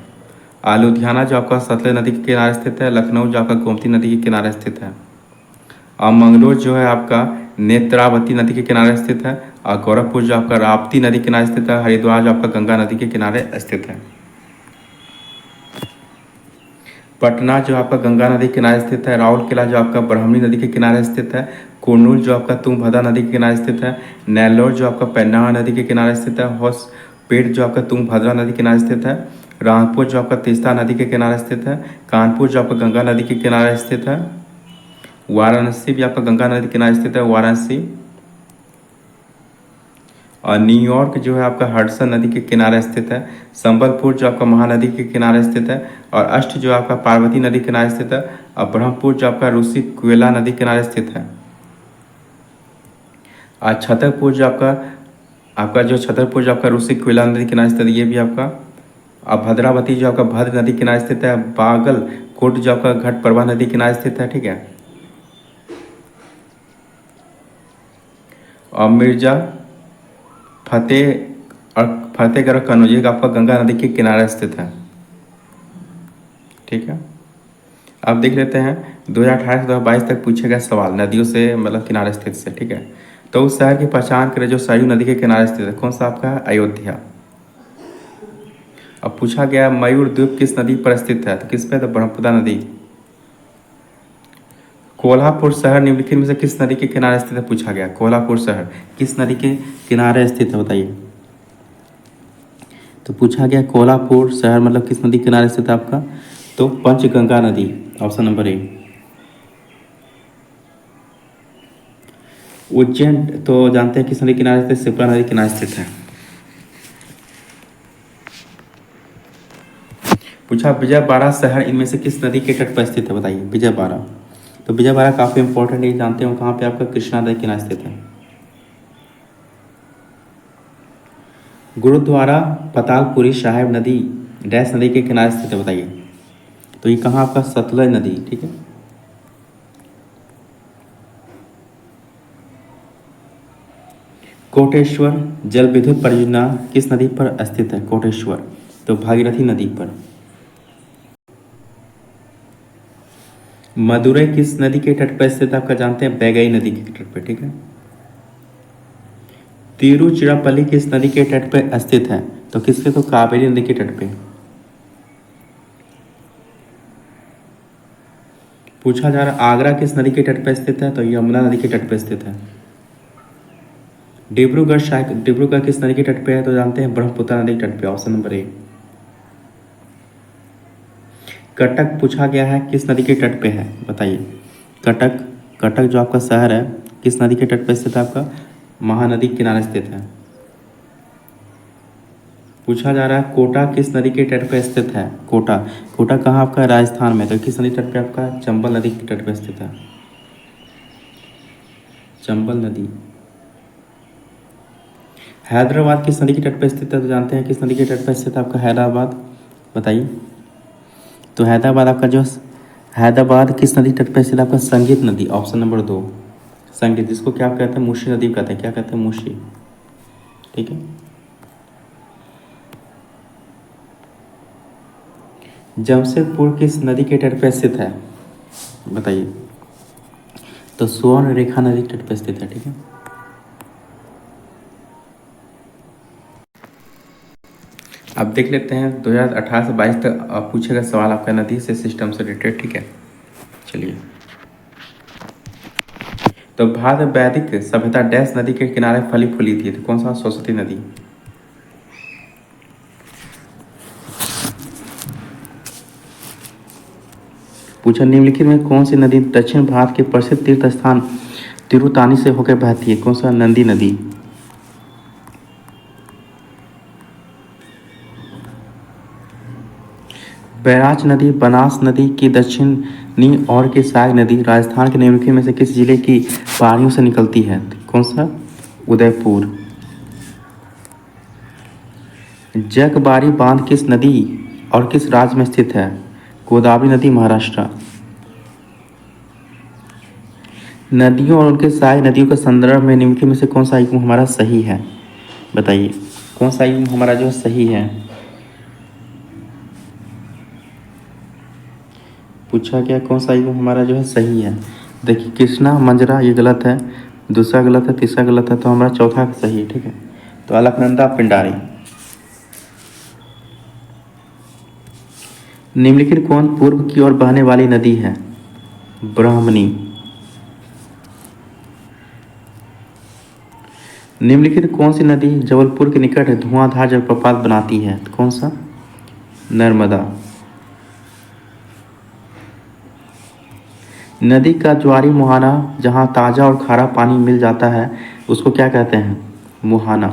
और लुधियाना जो आपका सतलुज नदी के किनारे स्थित है, लखनऊ जो आपका गोमती नदी के किनारे स्थित है, और मंगलोर जो है आपका नेत्रावती नदी के किनारे स्थित है, और गोरखपुर जो आपका राप्ती नदी के किनारे स्थित है, हरिद्वार जो आपका गंगा नदी के किनारे स्थित है, पटना जो आपका गंगा नदी के किनारे स्थित है, राउरकेला जो आपका ब्राह्मणी नदी के किनारे स्थित है, कुर्नूल जो आपका तुंगभद्रा नदी के किनारे स्थित है, नेल्लोर जो आपका पेन्नार नदी के किनारे स्थित है, होसपेट जो आपका तुंगभद्रा नदी के किनारे स्थित है, रामपुर जो आपका तीस्ता नदी के किनारे स्थित है, कानपुर जो आपका गंगा नदी के किनारे स्थित है, वाराणसी भी आपका गंगा नदी के किनारे स्थित है, वाराणसी, और न्यूयॉर्क जो है आपका हडसन नदी के किनारे स्थित है, संबलपुर जो आपका महानदी के किनारे स्थित है, और अष्ट जो आपका पार्वती नदी के किनारे स्थित है, और ब्रह्मपुर जो आपका रूसी कोयला नदी के किनारे स्थित है, और छतरपुर जो छतरपुर जो आपका रूसी कोयला नदी के किनारे स्थित है, ये भी आपका, और भद्रावती जो आपका भद्र नदी के किनारे स्थित है, बागलकोट जो आपका घटप्रभा नदी के किनारे स्थित है, ठीक है। और मिर्जा फतेहगढ़ कनौज आपका गंगा नदी के किनारे स्थित है, ठीक है। अब देख लेते हैं 2018 से 2022 तक पूछे गए सवाल नदियों से मतलब किनारे स्थित से, ठीक है। तो उस शहर की पहचान करें जो सरयू नदी के किनारे स्थित है, कौन सा आपका है? अयोध्या। अब पूछा गया मयूर द्वीप किस नदी पर स्थित है, तो किस पे? तो ब्रह्मपुत्र नदी। कोल्हापुर शहर निम्नलिखित में से किस नदी के किनारे स्थित है, पूछा गया। कोल्हापुर शहर किस नदी के किनारे स्थित है, बताइए। तो पूछा गया कोल्हापुर शहर मतलब किस नदी के किनारे स्थित है आपका, तो पंचगंगा नदी, ऑप्शन नंबर ए। उज्जैन तो जानते हैं किस नदी के किनारे स्थित, शिप्रा नदी के किनारे स्थित है। पूछा विजयवाड़ा शहर इनमें से किस नदी के तट पर स्थित है, बताइए। विजयवाड़ा, तो विजयवाड़ा काफी इंपॉर्टेंट है, जानते हो कहाँ पे आपका कृष्णा नदी के किनारे स्थित है। गुरुद्वारा पतालपुरी साहिब नदी डैश नदी के किनारे स्थित है, बताइए। तो ये कहाँ आपका, सतलज नदी, ठीक है। कोटेश्वर जल विद्युत परियोजना किस नदी पर स्थित है, कोटेश्वर, तो भागीरथी नदी पर। मदुरई किस नदी के तट पर स्थित आपका जानते हैं, बैगई नदी के तट पर, ठीक है। तिरुचिरापल्ली किस नदी के तट पर स्थित है, तो किसके, तो कावेरी नदी के तट पे। पूछा जा रहा आगरा किस नदी के तट पर स्थित है, तो यमुना नदी के तट पर स्थित है। डिब्रूगढ़ किस नदी के तट पे है, तो जानते हैं ब्रह्मपुत्र नदी के तट पे, ऑप्शन नंबर ए। कटक पूछा गया है किस नदी के तट पे है, बताइए। कटक जो आपका शहर है किस नदी के तट पे स्थित है आपका, महानदी के किनारे स्थित है। पूछा जा रहा है कोटा किस नदी के तट पे स्थित है, कोटा कहाँ आपका, राजस्थान में, तो किस नदी तट पे आपका, चंबल नदी के तट पे स्थित है, चंबल नदी। हैदराबाद किस नदी के तट पर स्थित है, तो जानते हैं किस नदी के तट पर स्थित है आपका हैदराबाद, बताइए। तो हैदराबाद किस नदी तट पर स्थित है आपका, संगीत नदी, ऑप्शन नंबर 2 संगीत, जिसको क्या कहते हैं, मूसी नदी कहते हैं, क्या कहते हैं, मूसी, ठीक है। जमशेदपुर किस नदी के तट पर स्थित है, बताइए। तो स्वर्ण रेखा नदी के तट पर स्थित है, ठीक है। अब देख लेते हैं 2018 से 22 तक पूछे गए सवाल आपका नदी से सिस्टम से रिलेटेड, ठीक है। चलिए, तो भारत वैदिक सभ्यता डैश नदी के किनारे फली फूली थी, तो कौन सा, सरस्वती नदी। पूछा निम्नलिखित में कौन सी नदी दक्षिण भारत के प्रसिद्ध तीर्थ स्थान तिरुतानी से होकर बहती है? कौन सा? नंदी नदी। बैराज नदी बनास नदी की दक्षिणी और की सहायक नदी राजस्थान के निम्नलिखित में से किस जिले की पहाड़ियों से निकलती है? कौन सा? उदयपुर। जगबारी बांध किस नदी और किस राज्य में स्थित है? गोदावरी नदी, महाराष्ट्र। नदियों और उनके सहायक नदियों के संदर्भ में निम्नलिखित में से कौन सा युग्म हमारा सही है? बताइए कौन सा युग्म हमारा जो सही है? पूछा गया कौन सा युग्म हमारा जो है सही है। देखिए कृष्णा मंजरा ये गलत है, दूसरा गलत है, तीसरा गलत है, तो हमारा चौथा सही है। ठीक है, तो अलकनंदा पिंडारी। निम्नलिखित कौन पूर्व की ओर बहने वाली नदी है? ब्राह्मणी। निम्नलिखित कौन सी नदी जबलपुर के निकट धुआंधार जलप्रपात बनाती है? कौन सा? नर्मदा। नदी का ज्वारी मुहाना जहाँ ताज़ा और खारा पानी मिल जाता है उसको क्या कहते हैं? मुहाना।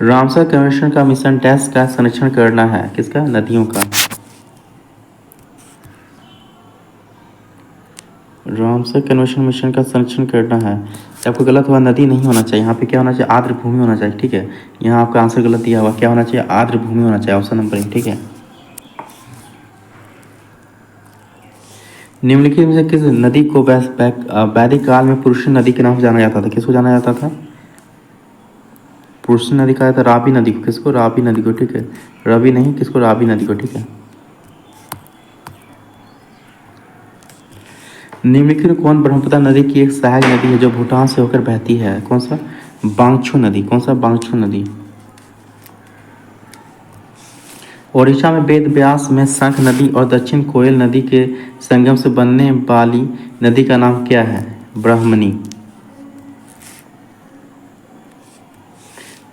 रामसर कन्वेंशन का मिशन डैश का संरक्षण करना है? किसका? नदियों का। रामसर कन्वेंशन मिशन का संरक्षण करना है। आपको गलत हुआ, नदी नहीं होना चाहिए यहाँ पे। क्या होना चाहिए? आर्द्र भूमि होना चाहिए। ठीक है, यहाँ आपका आंसर गलत दिया हुआ। क्या होना चाहिए? आर्द्र भूमि होना चाहिए, ऑप्शन नंबर 1। ठीक है, निम्नलिखित में से किस नदी को वैदिक काल में पुरुष नदी के नाम से जाना जाता था? किसको जाना जाता था? पुरुष नदी कहा जाता है रावी नदी को। किसको? रावी नदी को। ठीक है, रवि नहीं, किसको? रावी नदी को। ठीक है, निम्नलिखित में कौन ब्रह्मपुत्र नदी की एक सहायक नदी है जो भूटान से होकर बहती है? कौन सा? बांगछू नदी। कौन सा? बांगछू नदी। ओडिशा में वेद व्यास में शंख नदी और दक्षिण कोयल नदी के संगम से बनने वाली नदी का नाम क्या है? ब्राह्मणी।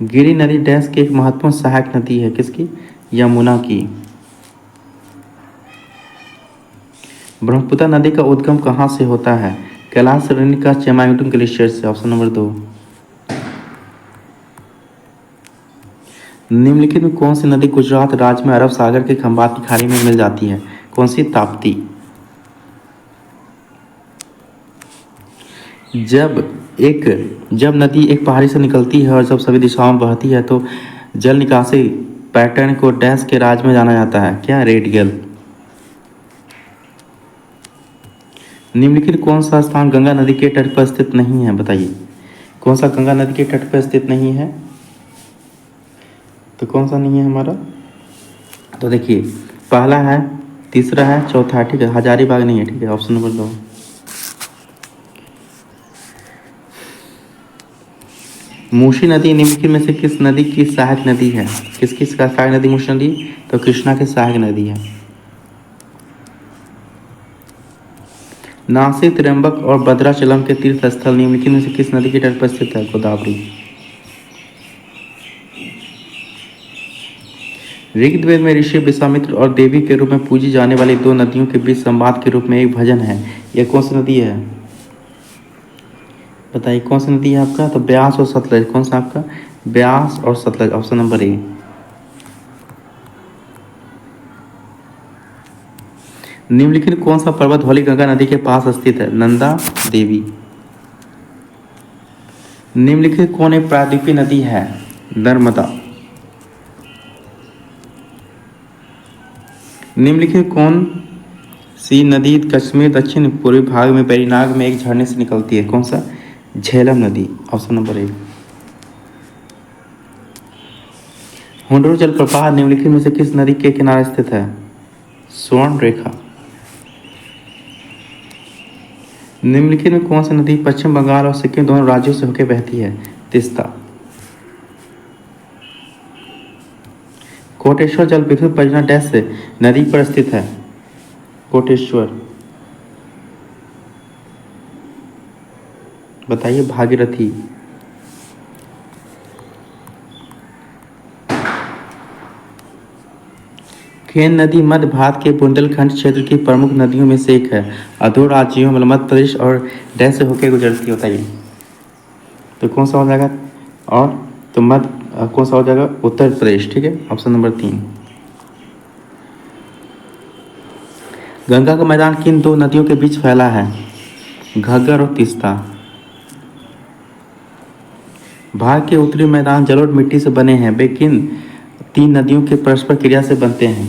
गिरी नदी डैश की एक महत्वपूर्ण सहायक नदी है? किसकी? यमुना की। ब्रह्मपुत्र नदी का उद्गम कहाँ से होता है? कैलाश श्रेणी का चेमांगटू ग्लेशियर से, ऑप्शन नंबर 2। निम्नलिखित में कौन सी नदी गुजरात राज्य में अरब सागर के खंबात की खाड़ी में मिल जाती है? कौन सी? ताप्ती। जब नदी एक पहाड़ी से निकलती है और जब सभी दिशाओं में बहती है तो जल निकासी पैटर्न को डैश के राज्य में जाना जाता है? क्या? रेडियल। निम्नलिखित कौन सा स्थान गंगा नदी के तट पर स्थित नहीं है? बताइए कौन सा गंगा नदी के तट पर स्थित नहीं है? तो कौन सा नहीं है हमारा? तो देखिए पहला है, तीसरा है, चौथा है। ठीक है, हजारीबाग नहीं है। ठीक है, ऑप्शन नंबर 2। मूसी नदी निम्नलिखित में से किस नदी की सहायक नदी है? किसकी सहायक नदी मूसी नदी? तो कृष्णा की सहायक नदी है। नासिक, त्र्यंबक और भद्राचलम के तीर्थ स्थल निम्नलिखित में से किस नदी के तट पर स्थित है? गोदावरी। ऋग्वेद में ऋषि विश्वामित्र और देवी के रूप में पूजी जाने वाली दो नदियों के बीच संवाद के रूप में एक भजन है। यह कौन सी नदी है? बताइए कौन सी नदी है आपका? तो ब्यास और सतलज। कौन सा आपका? ब्यास और सतलज, ऑप्शन नंबर 1। निम्नलिखित कौन सा पर्वत धौली गंगा नदी के पास स्थित है? नंदा देवी। निम्नलिखित कौन एक प्रायद्वीपीय नदी है? नर्मदा। निम्नलिखित कौन सी नदी कश्मीर दक्षिण पूर्वी भाग में बैरीनाग में एक झरने से निकलती है? कौन सा? झेलम नदी, ऑप्शन नंबर 1। हुंडरू जलप्रपात निम्नलिखित में से किस नदी के किनारे स्थित है? स्वर्ण रेखा। निम्नलिखित में कौन सी नदी पश्चिम बंगाल और सिक्किम दोनों राज्यों से होकर बहती है? तीस्ता। कोटेश्वर जल विद्युत परियोजना डैश से नदी पर स्थित है? कोटेश्वर। बताइए भागीरथी। केन नदी मध्य भारत के बुंदेलखंड क्षेत्र की प्रमुख नदियों में से एक है। दो राज्यों मतलब मध्य प्रदेश और डैश से होकर गुजरती होता है। तो कौन सा हो जाएगा? और तो मध्य कौन सा हो जाएगा? उत्तर प्रदेश। ठीक है, ऑप्शन नंबर 3। गंगा का मैदान किन दो नदियों के बीच फैला है? घग्गर और तीस्ता। भारत के उत्तरी मैदान जलोढ़ मिट्टी से बने हैं, वे किन 3 नदियों के परस्पर क्रिया से बनते हैं?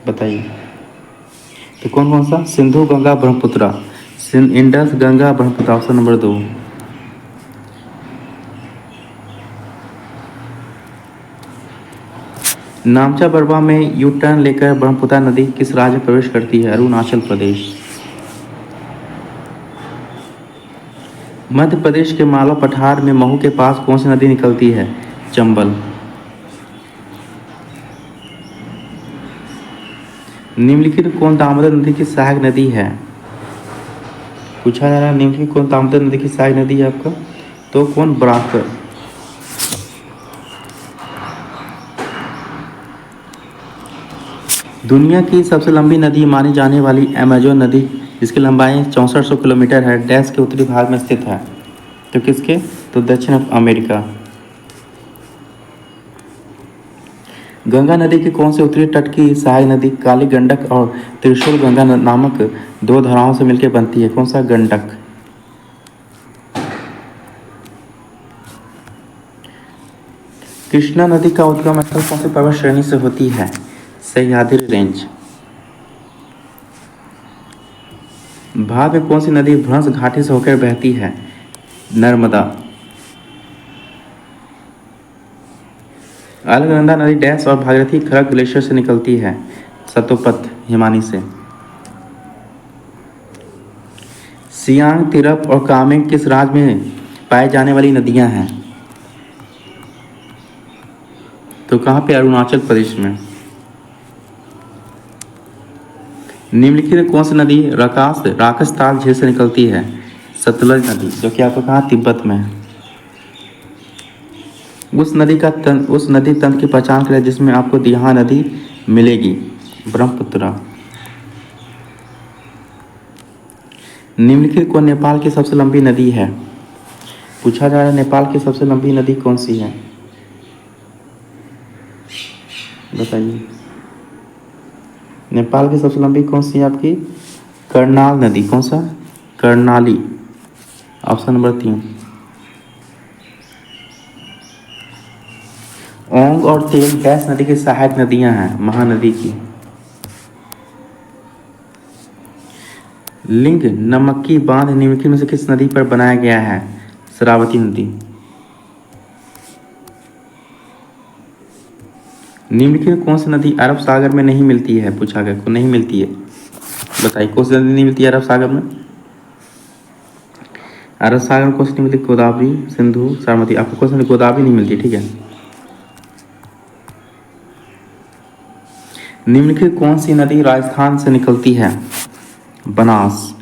बताइए। तो कौन कौन सा? Sindhu, Ganga, Brahmaputra. Indus, Ganga, Brahmaputra. Option number 2। नामचा Barwa में यू टर्न लेकर ब्रह्मपुत्र नदी किस राज्य में प्रवेश करती है? अरुणाचल प्रदेश। मध्य प्रदेश के मालवा पठार में महू के पास कौन सी नदी निकलती है? चंबल। निम्नलिखित कौन दामोदर नदी की सहायक नदी है? पूछा जा रहा है निम्नलिखित कौन दामोदर नदी की सहायक नदी है आपका? तो कौन? बराकर। दुनिया की सबसे लंबी नदी मानी जाने वाली अमेजोन नदी, जिसकी लंबाई 6400 किलोमीटर है, डैश के उत्तरी भाग में स्थित है। तो किसके? तो दक्षिण अमेरिका। गंगा नदी के कौन से उत्तरी तट की सहायक नदी काली गंडक और त्रिशूल गंगा नामक 2 धाराओं से मिलकर बनती है? कौन सा? गंडक। कृष्णा नदी का उद्गम स्थल कौन सी पर्वत श्रेणी से होती है? सह्याद्री रेंज। भारत में कौन सी नदी भ्रंश घाटी से होकर बहती है? नर्मदा। अलकनंदा नदी डैश और भागीरथी खड़ग ग्लेशियर से निकलती है? सतोपत हिमानी से। सियांग, तिरप और कामेंग किस राज्य में पाई जाने वाली नदियां हैं? तो कहाँ पे? अरुणाचल प्रदेश में। निम्नलिखित कौन सी नदी राकस ताल झील से निकलती है? सतलज नदी, जो कि आपको कहाँ? तिब्बत में है। उस नदी तंत्र की पहचान करें जिसमें आपको यहाँ नदी मिलेगी? ब्रह्मपुत्र। निम्नलिखित कौन नेपाल की सबसे लंबी नदी है? पूछा जा रहा है नेपाल की सबसे लंबी नदी कौन सी है? बताइए। नेपाल की सबसे लंबी कौन सी है आपकी? करनाल नदी। कौन सा? कर्णाली। Option number 3। ओंग और तेल डैश नदी की सहायक नदियां हैं? महानदी की। लिंग नमक्की बांध निम्नलिखित में से किस नदी पर बनाया गया है? शरावती नदी। निम्नलिखित कौन सी नदी अरब सागर में नहीं मिलती है? पूछा गया को नहीं मिलती है। बताइए कौन सी नदी नहीं मिलती है अरब सागर में? अरब सागर में कौन सी नहीं मिलती? गोदावरी, सिंधु, सरस्वती। आपको कौन सी गोदावरी नहीं मिलती? ठीक है। निम्नलिखित कौन सी नदी राजस्थान से निकलती है? बनास।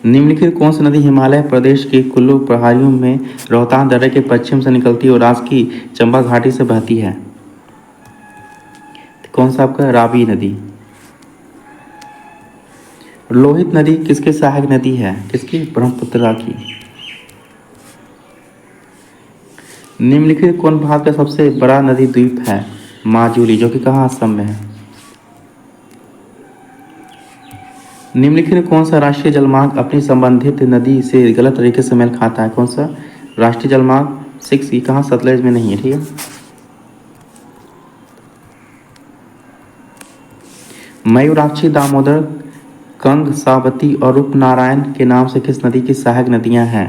निम्नलिखित कौन सी नदी हिमालय प्रदेश के कुल्लू पहाड़ियों में रोहतांग दर्रे के पश्चिम से निकलती है और राजस्थान की चंबा घाटी से बहती है? कौन सा आपका? रावी नदी। लोहित नदी किसके सहायक नदी है? किसकी? ब्रह्मपुत्र की। निम्नलिखित कौन भारत का सबसे बड़ा नदी द्वीप है? माजुली, जो कि कहाँ? असम में है। निम्नलिखित कौन सा राष्ट्रीय जलमार्ग अपनी संबंधित नदी से गलत तरीके से मेल खाता है? कौन सा? राष्ट्रीय जलमार्ग 6 ये कहाँ? सतलज में नहीं है। ठीक है। मयूराक्षी, दामोदर, कंग, सावती और रूपनारायण के नाम से किस नदी की सहायक नदियां हैं?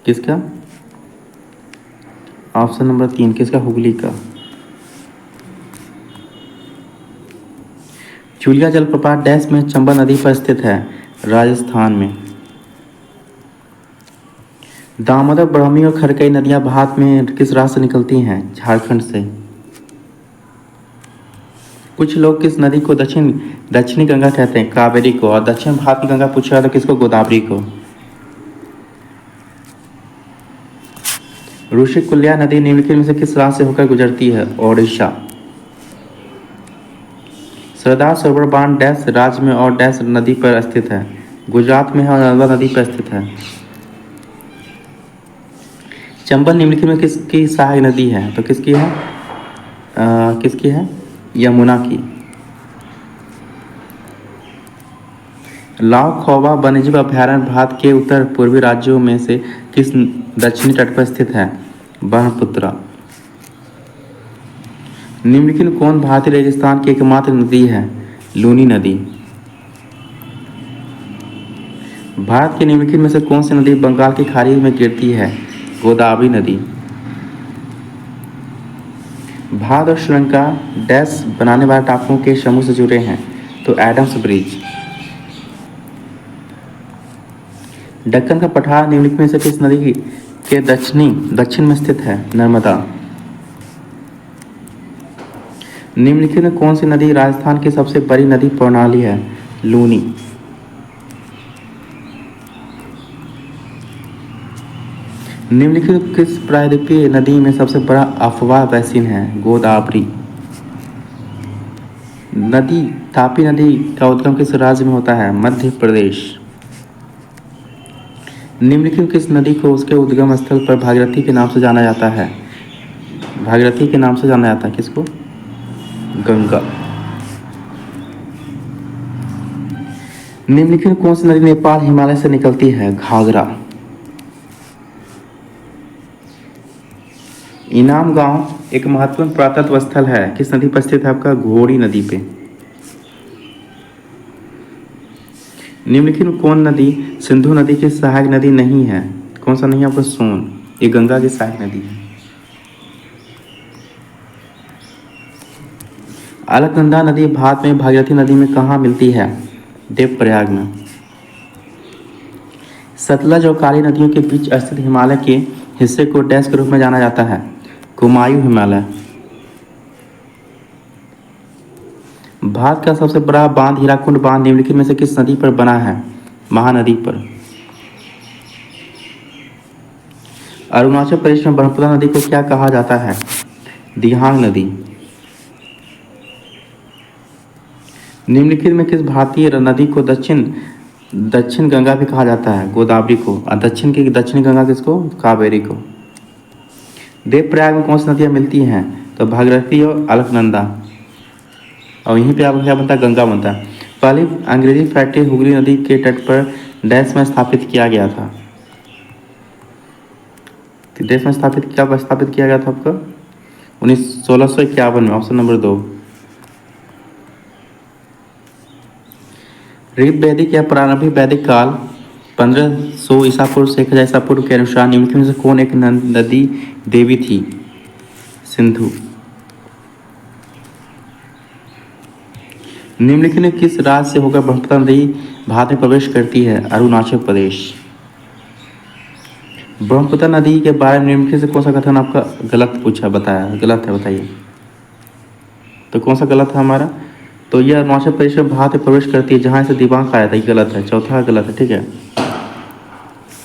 किसका? Option number 3। किसका? हुगली का। चुलिया जलप्रपात डैश में चंबल नदी पर स्थित है? राजस्थान में। दामोदर, ब्रह्मी और खरकई नदियां भारत में किस राज्य से निकलती हैं? झारखंड से। कुछ लोग किस नदी को दक्षिणी गंगा कहते हैं? कावेरी को। और दक्षिण भारत की गंगा पूछा तो किसको? गोदावरी को। ऋषिकुल्या नदी निम्नलिखित में से किस राज्य से होकर गुजरती है? ओडिशा। सरदार सरोवर बांध डैश राज्य में और डैश नदी पर स्थित है? गुजरात में है और नर्मदा नदी पर स्थित है। चंबल निम्नलिखित में किसकी सहायक नदी है? तो किसकी है? किसकी है? यमुना की। लाव खौवा वन्यजीव अभयारण्य भारत के उत्तर पूर्वी राज्यों में से किस दक्षिणी तट पर स्थित है? ब्रह्मपुत्र। निम्नलिखित कौन भारतीय रेगिस्तान की एकमात्र नदी है? लूनी नदी। भारत के निम्नलिखित में से कौन सी नदी बंगाल की खाड़ी में गिरती है? गोदावरी नदी। भारत और श्रीलंका डैश बनाने वाले टापुओं के समूह से जुड़े हैं? तो एडम्स ब्रिज। दक्कन का पठार निम्नलिखित में से किस नदी के दक्षिण में स्थित है? नर्मदा। निम्नलिखित में कौन सी नदी राजस्थान की सबसे बड़ी नदी प्रणाली है? लूनी। निम्नलिखित किस प्रायद्वीपीय नदी में सबसे बड़ा अफवाह बेसिन है? गोदावरी नदी। तापी नदी का उद्गम किस राज्य में होता है? मध्य प्रदेश। निम्नलिखित किस नदी को उसके उद्गम स्थल पर भागीरथी के नाम से जाना जाता है? भागीरथी के नाम से जाना जाता है किसको? गंगा। निम्नलिखित कौन सी नदी नेपाल हिमालय से निकलती है? घाघरा। इनाम गांव एक महत्वपूर्ण पुरातत्व स्थल है, किस नदी पर स्थित है? आपका घोड़ी नदी पे। निम्नलिखित में कौन नदी सिंधु नदी की सहायक नदी नहीं है? कौन सा नहीं है? आपका सोन। ये गंगा की सहायक नदी है। अलकनंदा नदी भारत में भागीरथी नदी में कहाँ मिलती है? देवप्रयाग में। सतलज और काली नदियों के बीच स्थित हिमालय के हिस्से को डैश के रूप में जाना जाता है? कुमायूं हिमालय। भारत का सबसे बड़ा बांध हीराकुंड बांध निम्नलिखित में से किस नदी पर बना है? महानदी पर। अरुणाचल प्रदेश में ब्रह्मपुत्र नदी को क्या कहा जाता है? दिहांग नदी। निम्नलिखित में किस भारतीय नदी को दक्षिण गंगा भी कहा जाता है? गोदावरी को। और दक्षिण गंगा किसको? कावेरी को। देवप्रयाग में कौन सी नदियाँ मिलती हैं? तो भागीरथी और अलकनंदा। और यहीं पे आपका क्या बनता है? गंगा बनता है। पहली अंग्रेजी फैक्ट्री हुगली नदी के तट पर डैश में स्थापित किया गया था? देश में स्थापित किया गया था आपका 1651 में। Option number 2। ऋग वैदिक या प्रारंभिक वैदिक काल 1500 ईसा पूर्व से 1000 ईसा पूर्व के अनुसार निम्नलिखित में से कौन एक नदी देवी थी? सिंधु। निम्नलिखित में किस राज्य से होकर ब्रह्मपुत्र नदी भारत में प्रवेश करती है? अरुणाचल प्रदेश। ब्रह्मपुत्र नदी के बारे में निम्नलिखित से कौन सा कथन आपका गलत पूछा बताया? गलत है, बताइए। तो कौन सा गलत है हमारा? तो यह अरुणाचल प्रदेश में भारत में प्रवेश करती है जहाँ इसे दिबांग कहा जाता है। ये गलत है। चौथा गलत है, ठीक है।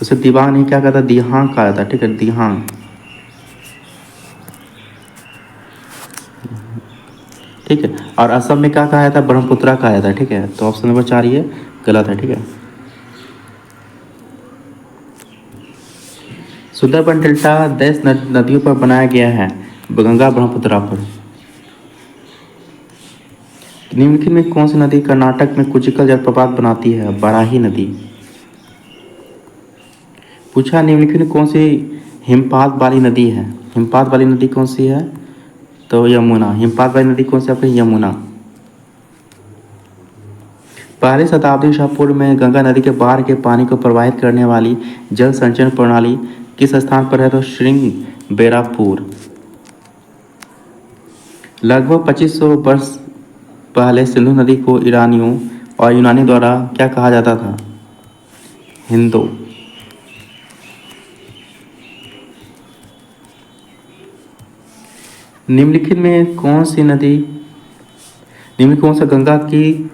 उसे दिबांग नहीं क्या कहता? दिहांग कहा जाता है, ठीक है। दिहांग, ठीक है। और असम में क्या कहा जाता है? ब्रह्मपुत्रा कहा जाता है, ठीक है। तो ऑप्शन नंबर 4 ये गलत है, ठीक है। सुंदरबन डेल्टा 10 नदियों पर बनाया गया है? गंगा ब्रह्मपुत्रा पर। निम्नलिखित में कौन सी नदी कर्नाटक में कुचिकल जलप्रपात बनाती है? बराही नदी। पूछा निम्नलिखित में कौन सी हिमपात वाली नदी है? हिमपात वाली नदी कौन सी है? तो यमुना। हिमपात वाली नदी कौन सी आपकी? यमुना। पहली शताब्दी ईसा पूर्व में गंगा नदी के बाढ़ के पानी को प्रवाहित करने वाली जल संचरण प्रणाली किस स्थान पर है? तो श्रृंगबेरापुर। लगभग 2500 वर्ष पहले सिंधु नदी को ईरानियों और यूनानी द्वारा क्या कहा जाता था? हिंदू। निम्नलिखित में कौन सी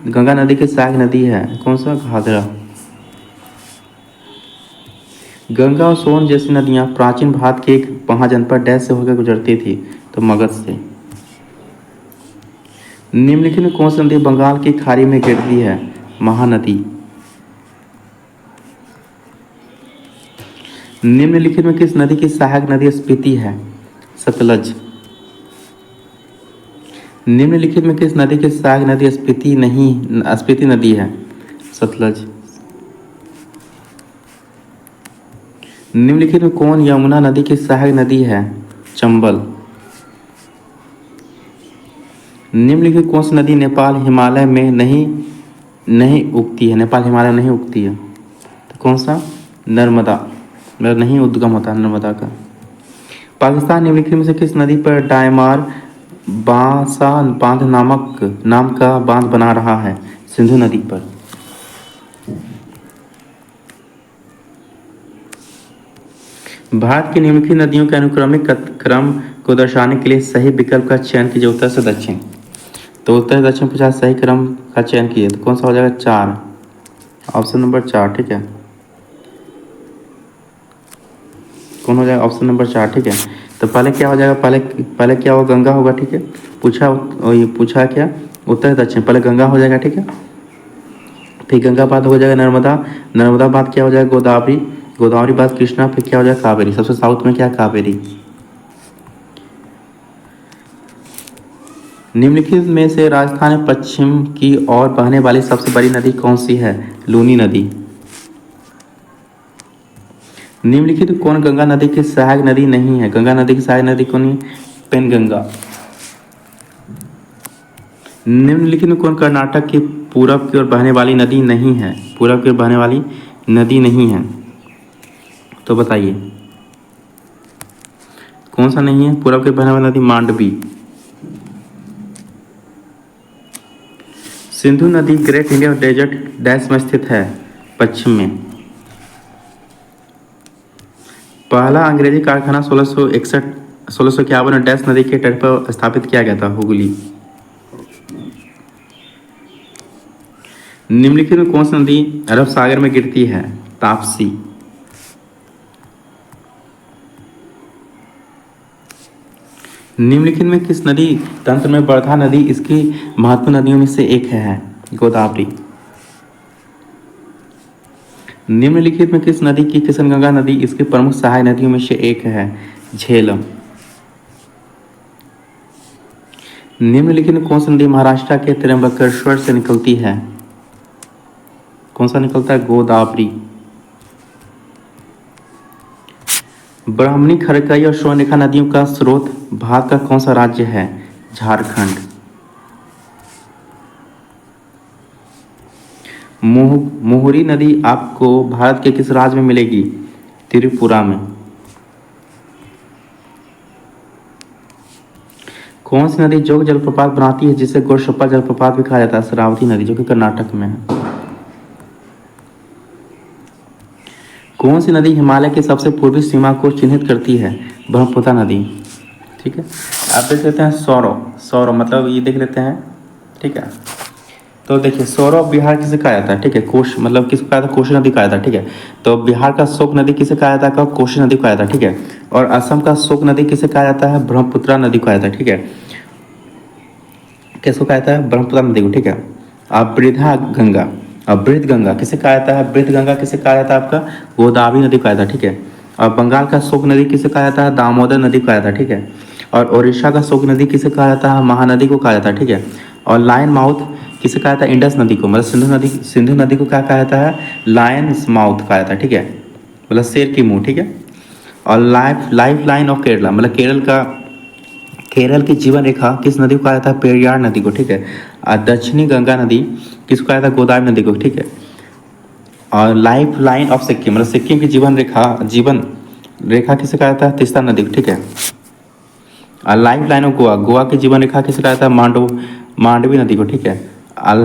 गंगा नदी की सहायक नदी है? कौन सा? घाघरा। गंगा और सोन जैसी नदियां प्राचीन भारत के एक महाजनपद डैश से होकर गुजरती थी, तो मगध से। निम्नलिखित में कौन सी नदी बंगाल की खाड़ी में गिरती है? महानदी। निम्नलिखित में किस नदी की सहायक नदी स्पीति है? सतलज। निम्नलिखित में किस नदी की सहायक नदी स्पीति नदी है? सतलज। निम्नलिखित में कौन यमुना नदी की सहायक नदी है? चंबल। निम्नलिखित कौन सी नदी नेपाल हिमालय में नहीं उगती है? नेपाल हिमालय में नहीं उगती है, तो कौन सा? नर्मदा। मतलब नहीं उद्गम होता नर्मदा का। पाकिस्तान निम्नलिखित में से किस नदी पर डायमार बांसा बांध नाम का बांध बना रहा है? सिंधु नदी पर। भारत की निम्नलिखित नदियों के अनुक्रमिक क्रम को दर्शाने के लिए सही विकल्प का चयन कीजिए उत्तर से दक्षिण। तो उत्तर से दक्षिण पूछा, सही क्रम का चयन कीजिए, तो कौन सा हो जाएगा? 4, ऑप्शन नंबर 4, ठीक है। कौन हो जाएगा? ऑप्शन नंबर 4, ठीक है। तो पहले क्या हो जाएगा? पहले क्या होगा? गंगा होगा, ठीक है। पूछा क्या? उत्तर दक्षिण, पहले गंगा हो जाएगा, ठीक है। फिर गंगा बाद हो जाएगा नर्मदा बाद क्या हो जाएगा? गोदावरी बाद कृष्णा, फिर क्या हो जाएगा? कावेरी। सबसे साउथ में क्या? कावेरी। निम्नलिखित में से राजस्थान में पश्चिम की ओर बहने वाली सबसे बड़ी नदी कौन सी है? लूनी नदी। निम्नलिखित कौन गंगा नदी की सहायक नदी नहीं है? गंगा नदी की सहायक नदी कौन है? पेनगंगा। निम्नलिखित में कौन कर्नाटक की पूरब की ओर बहने वाली नदी नहीं है? पूरब की ओर बहने वाली नदी नहीं है, तो बताइए कौन सा नहीं है? पूरब की ओर बहने वाली नदी मांडवी। सिंधु नदी ग्रेट इंडियन डेजर्ट डैश में स्थित है? पश्चिम में। पहला अंग्रेजी कारखाना 1651 में डैश नदी के तट पर स्थापित किया गया था? हुगली। निम्नलिखित में कौन सी नदी अरब सागर में गिरती है? ताप्ती। निम्नलिखित में किस नदी तंत्र में वर्धा नदी इसकी महत्वपूर्ण नदियों में से एक है? गोदावरी। निम्नलिखित में किस नदी की किशनगंगा नदी इसकी प्रमुख सहायक नदियों में से एक है? झेलम। निम्नलिखित में कौन सी नदी महाराष्ट्र के त्र्यंबकेश्वर से निकलती है? कौन सा निकलता है? गोदावरी। ब्राह्मणी, खरकई और स्वर्णरेखा नदियों का स्रोत भारत का कौन सा राज्य है? झारखंड। मोहरी नदी आपको भारत के किस राज्य में मिलेगी? त्रिपुरा में। कौन सी नदी जोग जलप्रपात बनाती है जिसे गोरशप्पा जलप्रपात भी कहा जाता है? शरावती नदी, जो कि कर्नाटक में है। कौन सी नदी हिमालय की सबसे पूर्वी सीमा को चिन्हित करती है? ब्रह्मपुत्र नदी, ठीक है। आप देख लेते हैं सौरव मतलब ये देख लेते हैं, ठीक है। तो देखिए सौरव बिहार किसे कहा जाता है? ठीक है, कोश मतलब किसको कहा था? कोशी नदी कहा जाता है, ठीक है। तो बिहार का शोक नदी किसे कहा जाता है? कोशी नदी कहा जाता है, ठीक है। और असम का शोक नदी किसे कहा जाता है? ब्रह्मपुत्र नदी कहा जाता है, ठीक है। किसको कहा जाता है? ब्रह्मपुत्र नदी को, ठीक है। अब वृद्ध गंगा किसे कहा जाता है? वृद्ध गंगा किसे कहा जाता है? आपका गोदावरी नदी कहा जाता है, ठीक है। और बंगाल का शोक नदी किसे कहा जाता है? दामोदर नदी कहा जाता है, ठीक है। और उड़ीसा का शोक नदी किसे कहा जाता है? महानदी को कहा जाता है, ठीक है। और लायन माउथ किसे कहा जाता है? इंडस नदी को, मतलब सिंधु नदी को क्या कहा जाता है? लायंस माउथ कहा जाता है, ठीक है, मतलब शेर की मुंह, ठीक है। और लाइफ लाइन ऑफ केरला मतलब केरल की जीवन रेखा किस नदी को कहा जाता है? पेरियार नदी को, ठीक है। और दक्षिणी गंगा नदी किसको कहा जाता है? गोदावरी नदी को, ठीक है। और लाइफ लाइन ऑफ सिक्किम मतलब सिक्किम की जीवन रेखा किसे कहा जाता है? तीस्ता नदी को, ठीक है। और लाइफ लाइन ऑफ गोवा की जीवन रेखा किसे कहा जाता है? मांडवी नदी को, ठीक है। और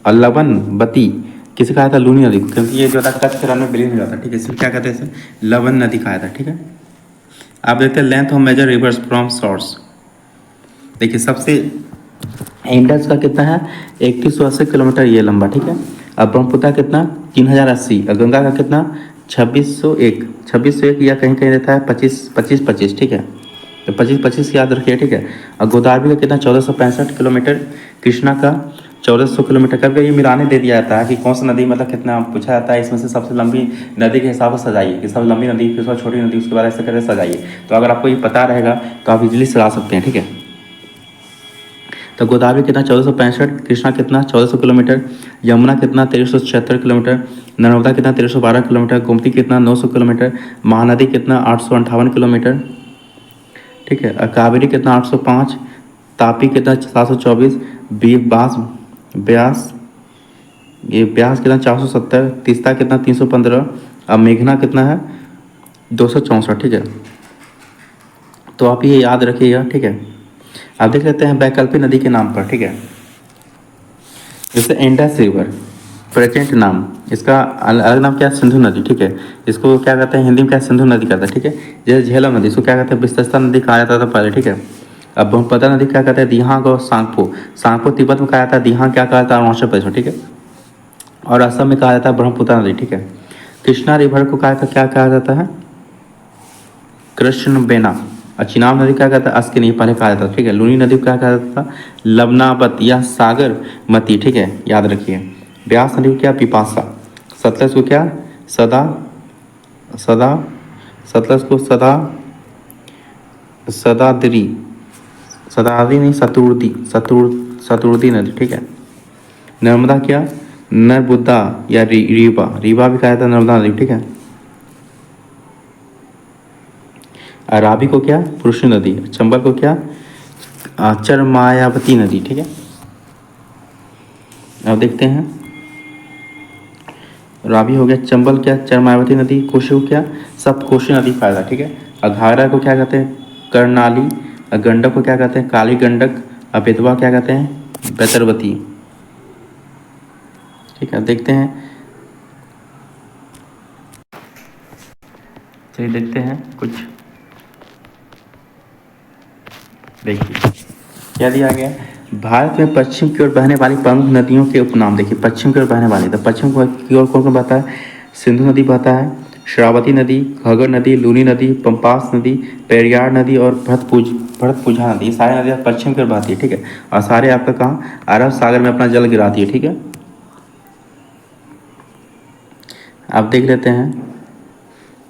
लवनवती किसे कहा जाता है? लूनी नदी को, क्योंकि ये जो था कच्छ रण में विलीन हो जाता है, ठीक है। इसमें क्या कहते हैं? इसे लवन नदी कहा जाता है, ठीक है। आप देखते हैं length of major rivers from source. देखिए सबसे इंडस का कितना है? 3180 किलोमीटर ये लंबा, ठीक है। और ब्रह्मपुत्र कितना? 3080। और गंगा का कितना? 2601 या कहीं कहीं रहता है 25 ठीक है। तो 25 याद रखिए ठीक है। और गोदावरी का कितना 1465 किलोमीटर, कृष्णा का 1400 किलोमीटर। कभी ये मिलाने दे दिया जाता है कि कौन सा नदी मतलब कितना पूछा जाता है, इसमें से सबसे लंबी नदी के हिसाब से सजाइए कि सब लंबी नदी फिर सब छोटी नदी, उसके बाद ऐसे करके सजाइए। तो अगर आपको ये पता रहेगा तो आप इजीली सजा सकते हैं ठीक है। तो गोदावरी कितना 1465, कृष्णा कितना 1400 किलोमीटर, यमुना कितना 1376 किलोमीटर, नर्मदा कितना 1312 किलोमीटर, गोमती कितना 900 किलोमीटर, महानदी कितना 858 किलोमीटर ठीक है। कावेरी कितना 805, तापी कितना 724, ब्यास ब्यास ये ब्यास कितना 470, तीस्ता कितना 315, अब मेघना कितना है 264 ठीक है। तो आप ये याद रखिएगा ठीक है। आप देख लेते हैं वैकल्पिक नदी के नाम पर ठीक है। जैसे इंडस रिवर प्रेजेंट नाम, इसका अलग नाम क्या है सिंधु नदी ठीक है। इसको क्या कहते हैं हिंदी में क्या सिंधु नदी कहते हैं ठीक है। जैसे झेलम नदी, इसको क्या कहते हैं विशेषता नदी कहा जाता था पहले ठीक है। अब ब्रह्मपुत्र नदी क्या कहते हैं दिहांग और सांगपो, सांगपो तिब्बत में कहा जाता है, दिहांग क्या कहा जाता है अरुणाचल प्रदेश में ठीक है। और असम में कहा जाता है ब्रह्मपुत्र नदी ठीक है। कृष्णा रिवर को क्या कहा जाता है कृष्ण बेना, और चिनाब नदी क्या कहता है अस्किनी पहले कहा जाता था ठीक है। लूनी नदी को क्या कहा जाता था लवनावत या सागर मती ठीक है, याद रखिए। ब्यास नदी को क्या पिपासा, सतलज को क्या सदा सदा सतलज को सदा सदाद्री सदाद्री नहीं सतुर्दी नदी ठीक है। नर्मदा क्या नर्मदा या रीवा, रीवा भी कहा जाता है नर्मदा नदी ठीक है। रावी को क्या पुरुष नदी, चंबल को क्या चरमायावती नदी ठीक है। अब देखते हैं रावी हो गया, चंबल क्या चरमायावती नदी, कोशी को क्या सब कोशी नदी फायदा ठीक है। और घाघरा को क्या कहते हैं करनाली, और गंडक को क्या कहते हैं काली गंडक, और बेतवा क्या कहते हैं बेतरवती ठीक है। देखते हैं चलिए देखते हैं कुछ, देखिए क्या दिया गया। भारत में पश्चिम की ओर बहने वाली प्रमुख नदियों के उपनाम देखिए, पश्चिम की ओर बहने वाली, तो पश्चिम की ओर कौन कौन बहता है सिंधु नदी बहता है, श्रावती नदी, घग्गर नदी, लूनी नदी, पंपास नदी, पेरियार नदी और भरतपुझा नदी, ये सारी नदियाँ पश्चिम की ओर बहती है ठीक है। और सारे आपका कहाँ अरब सागर में अपना जल गिराती है ठीक है। आप देख लेते हैं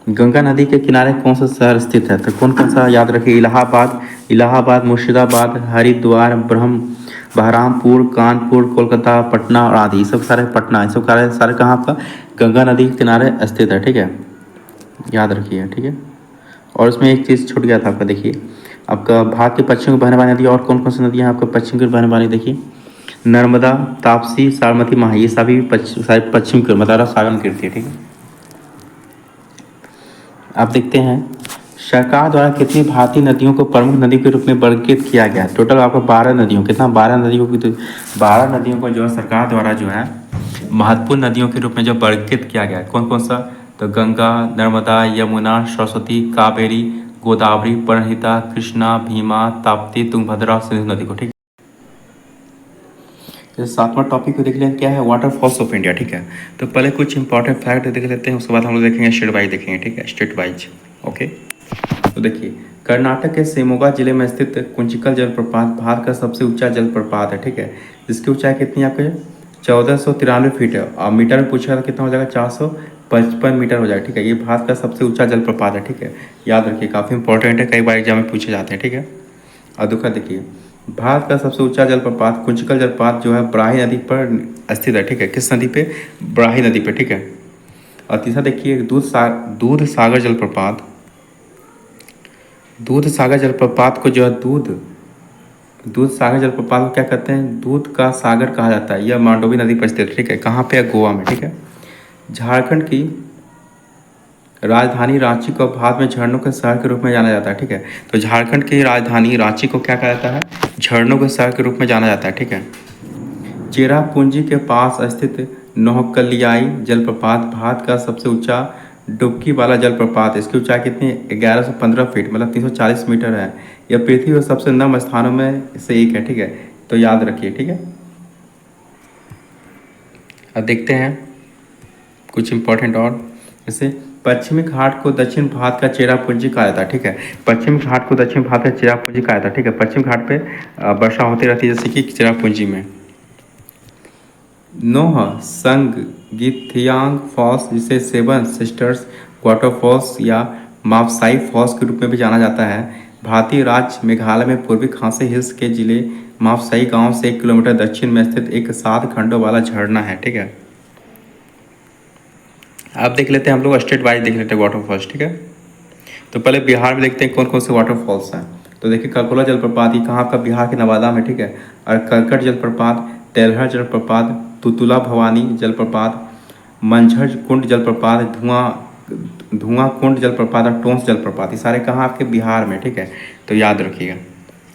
गंगा नदी के किनारे कौन सा शहर स्थित है, तो कौन कौन सा याद रखिए इलाहाबाद, मुर्शिदाबाद, हरिद्वार, बहरामपुर, कानपुर, कोलकाता, पटना और आदि, सब सारे पटना, सब सारे कहाँ आपका गंगा नदी के किनारे स्थित है ठीक है, याद रखिए ठीक है। और उसमें एक चीज़ छूट गया था आपका, देखिए आपका भारत के पश्चिम को बहने वाली नदी और कौन कौन सी नदियाँ आपका पश्चिम की बहने वाली, देखिए नर्मदा, ताप्ती, साबरमती, माही, ये सभी पश्चिम की मतलब सागर में गिरती है ठीक है। आप देखते हैं सरकार द्वारा कितनी भारतीय नदियों को प्रमुख नदी के रूप में वर्गीकृत किया गया है। टोटल आपको 12 नदियों, कितना 12 नदियों की, तो 12 नदियों को जो है सरकार द्वारा जो है महत्वपूर्ण नदियों के रूप में जो वर्गीकृत किया गया है। कौन कौन सा, तो गंगा, नर्मदा, यमुना, सरस्वती, कावेरी, गोदावरी, प्रणहिता, कृष्णा, भीमा, ताप्ती, तुंगभद्रा और सिंधु नदी को ठीक है। तो 7वां टॉपिक को देख लें क्या है वाटरफॉल्स ऑफ इंडिया ठीक है। तो पहले कुछ इंपॉर्टेंट फैक्ट देख लेते हैं, उसके बाद हम लोग देखेंगे स्टेट वाइज देखेंगे ठीक है, स्टेट वाइज ओके। तो देखिए कर्नाटक के शिमोगा जिले में स्थित कुंचिकल जलप्रपात भारत का सबसे ऊंचा जलप्रपात है ठीक है, जिसकी ऊंचाई कितनी आपके 1493 फीट है, और मीटर में पूछा था कितना हो जाएगा 455 मीटर हो जाएगा ठीक है। ये भारत का सबसे ऊंचा जलप्रपात है ठीक है, याद रखिए काफ़ी इंपॉर्टेंट है, कई बार एग्जाम में पूछे जाते हैं ठीक है। और दूसरा देखिए भारत का सबसे ऊंचा जलप्रपात कुंचिकल जलप्रपात जो है बराही नदी पर स्थित है ठीक है, किस नदी पे बराही नदी पे ठीक है। और तीसरा देखिए दूध सागर जलप्रपात, दूध सागर जलप्रपात को जो है दूध सागर जलप्रपात को क्या कहते हैं दूध का सागर कहा जाता है, यह मांडोवी नदी पर स्थित है ठीक है, कहाँ पे है गोवा में ठीक है। झारखंड की राजधानी रांची को भारत में झरनों के शहर के रूप में जाना जाता है ठीक है। तो झारखंड की राजधानी रांची को क्या कहा जाता है झरनों के शहर के रूप में जाना जाता है ठीक है। चेरापूंजी के पास स्थित नौहकलियाई जलप्रपात भारत का सबसे ऊंचा डुबकी वाला जलप्रपात, इसकी ऊंचाई कितनी 1115 फीट मतलब 340 मीटर है। यह पृथ्वी के सबसे नम स्थानों में से एक है ठीक है, तो याद रखिए ठीक है। अब देखते हैं कुछ इंपॉर्टेंट और, जैसे पश्चिमी घाट को दक्षिण भारत का चेरापूंजी कहा जाता है, ठीक है। पश्चिमी घाट को दक्षिण भारत का चेरापूंजी कहा जाता है, ठीक है। पश्चिम घाट पे वर्षा होती रहती है, जैसे कि चेरापूंजी में। नोह संगीथियांग फॉल्स, जिसे सेवन सिस्टर्स वाटरफॉल्स या मापसाई फॉल्स के रूप में भी जाना जाता है, भारतीय राज्य मेघालय में पूर्वी खासी हिल्स के जिले मापसाई गांव से 1 किलोमीटर दक्षिण में स्थित एक 7 खंडों वाला झरना है, ठीक है। अब देख लेते हैं हम लोग स्टेट वाइज देख लेते हैं वाटरफॉल्स, ठीक है। तो पहले बिहार में देखते हैं कौन कौन से वाटरफॉल्स हैं। तो देखिए कल्कोला जलप्रपात, ये कहाँ का, बिहार के नवादा में, ठीक है। और करकट जलप्रपात, तेलहर जलप्रपात, तुतुला भवानी जलप्रपात, मंझर कुंड जलप्रपात, धुआं कुंड जलप्रपात और टोंस जलप्रपात, ये सारे कहाँ आपके बिहार में, ठीक है। तो याद रखिएगा।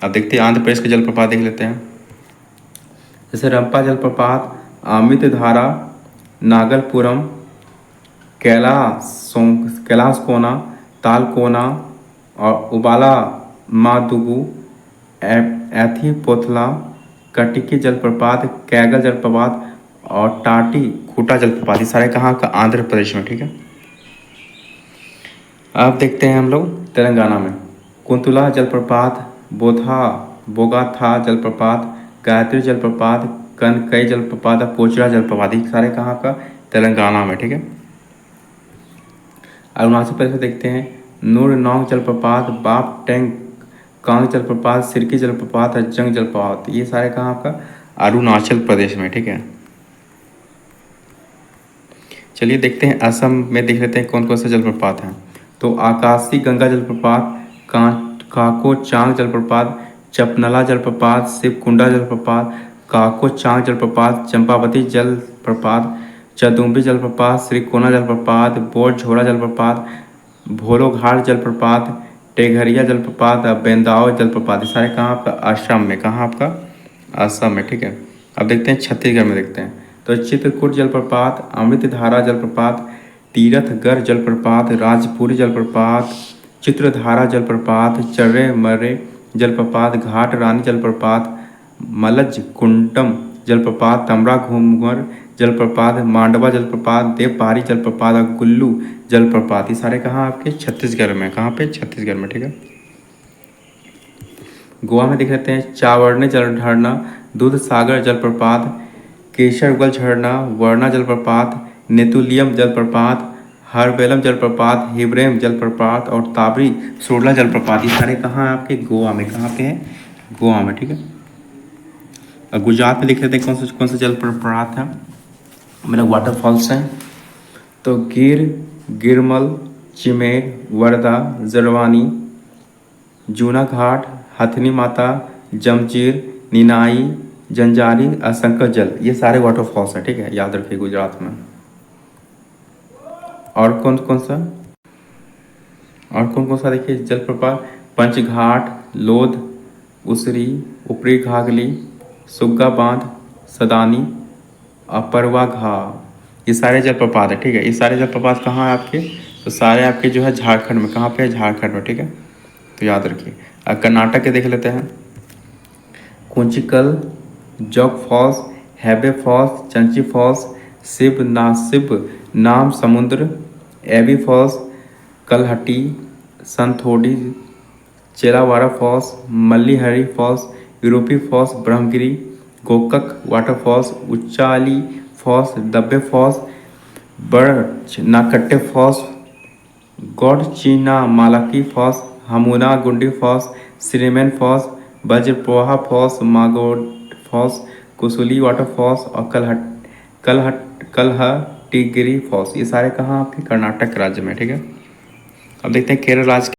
अब देखते हैं आंध्र प्रदेश के जलप्रपात देख लेते हैं। जैसे रंपा जलप्रपात, अमित धारा, नागलपुरम, कैलासकोना, तालकोना और उबाला मादुगु, एथीपोथला, कटिकी जलप्रपात, कैगल जलप्रपात और टाटी खूटा जलप्रपात, ये सारे कहाँ का, आंध्र प्रदेश में, ठीक है। अब देखते हैं हम लोग तेलंगाना में। कुंतला जलप्रपात, बोगाथा जलप्रपात, गायत्री जलप्रपात, कनकई जलप्रपात और पोचरा जलप्रपात, ये सारे कहाँ का, तेलंगाना में, ठीक है। अरुणाचल प्रदेश में देखते हैं नूरनौंग जलप्रपात, बाप टेंग कांग जलप्रपात, सिरकी जलप्रपात और जंग जलप्रपात, ये सारे कहाँ का, अरुणाचल प्रदेश में, ठीक है। चलिए देखते हैं असम में, देख लेते हैं कौन कौन से जलप्रपात हैं। तो आकाशी गंगा जलप्रपात, काको चांग जलप्रपात, चपनला जलप्रपात, शिवकुंडा जलप्रपात, काको चांग जलप्रपात, चंपावती जलप्रपात, चदुम्बी जलप्रपात, श्रीकोना जलप्रपात, बोर झोड़ा जलप्रपात, भोलोघाट जलप्रपात, टेघरिया जलप्रपात, बेंदाओ जलप्रपात, ये सारे कहाँ आपका, असम में, कहाँ आपका, असम में, ठीक है। अब देखते हैं छत्तीसगढ़ में, देखते हैं। तो चित्रकूट जलप्रपात, अमृतधारा जलप्रपात, तीरथगढ़ जलप्रपात, राजपुरी जलप्रपात, चित्रधारा जलप्रपात, चर्रे मर्रे जलप्रपात, घाट रानी जलप्रपात, मलज कुंडम जलप्रपात, तमरा घूमर जलप्रपात, मांडवा जलप्रपात, देवपारी जलप्रपात और कुल्लू जलप्रपात, ये सारे कहाँ आपके, छत्तीसगढ़ में, कहाँ पे, छत्तीसगढ़ में, ठीक है। गोवा में देख लेते हैं चावड़ने जल झरना, दूध सागर जलप्रपात, केशरगल झरना, वर्णा जलप्रपात, नेतुलियम जलप्रपात, हरबेलम जलप्रपात, हिब्रेम जलप्रपात और ताबरी सुरला जलप्रपात, ये सारे कहाँ आपके, गोवा में, कहाँ पे है, गोवा में, ठीक है। और गुजरात में देख लेते हैं कौन से जलप्रपात हैं, मतलब वाटरफॉल्स हैं। तो गिरमल, चिमेर, वर्धा, जरवानी, जूनाघाट, हथनी माता, जमचीर, निनाई, जंजारी और शंकर जल, ये सारे वाटरफॉल्स हैं, ठीक है, याद रखिए गुजरात में। और कौन कौन सा देखिए जलप्रपात, पंचघाट, लोध, उसरी, ऊपरी घाघली, सुग्गा बांध, सदानी, अपरवा घा, ये सारे जलप्रपात है, ठीक है। ये सारे जलप्रपात कहाँ है आपके, तो सारे आपके जो है झारखंड में, कहाँ पे है, झारखंड में, ठीक है। तो याद रखिए। अब कर्नाटक के देख लेते हैं। Kunchikal, Jog falls, Hebbe falls, Chunchi falls, Shivanasamudra, Abbey falls, Kalhatti, Sathodi, Chelavara falls, Mallalli falls, Irupu falls, Brahmagiri, Gokak waterfalls, Unchalli falls, Dabbe falls, Bad Nakatte falls, Godachinamalki falls, Hanumana Gundi falls, Sirimane falls, Vajrapoha falls, Magod falls, Kusuli waterfalls और कलहटीगिरी फॉल्स, ये सारे कहाँ आपके, कर्नाटक राज्य में, ठीक है। अब देखते हैं केरल राज्य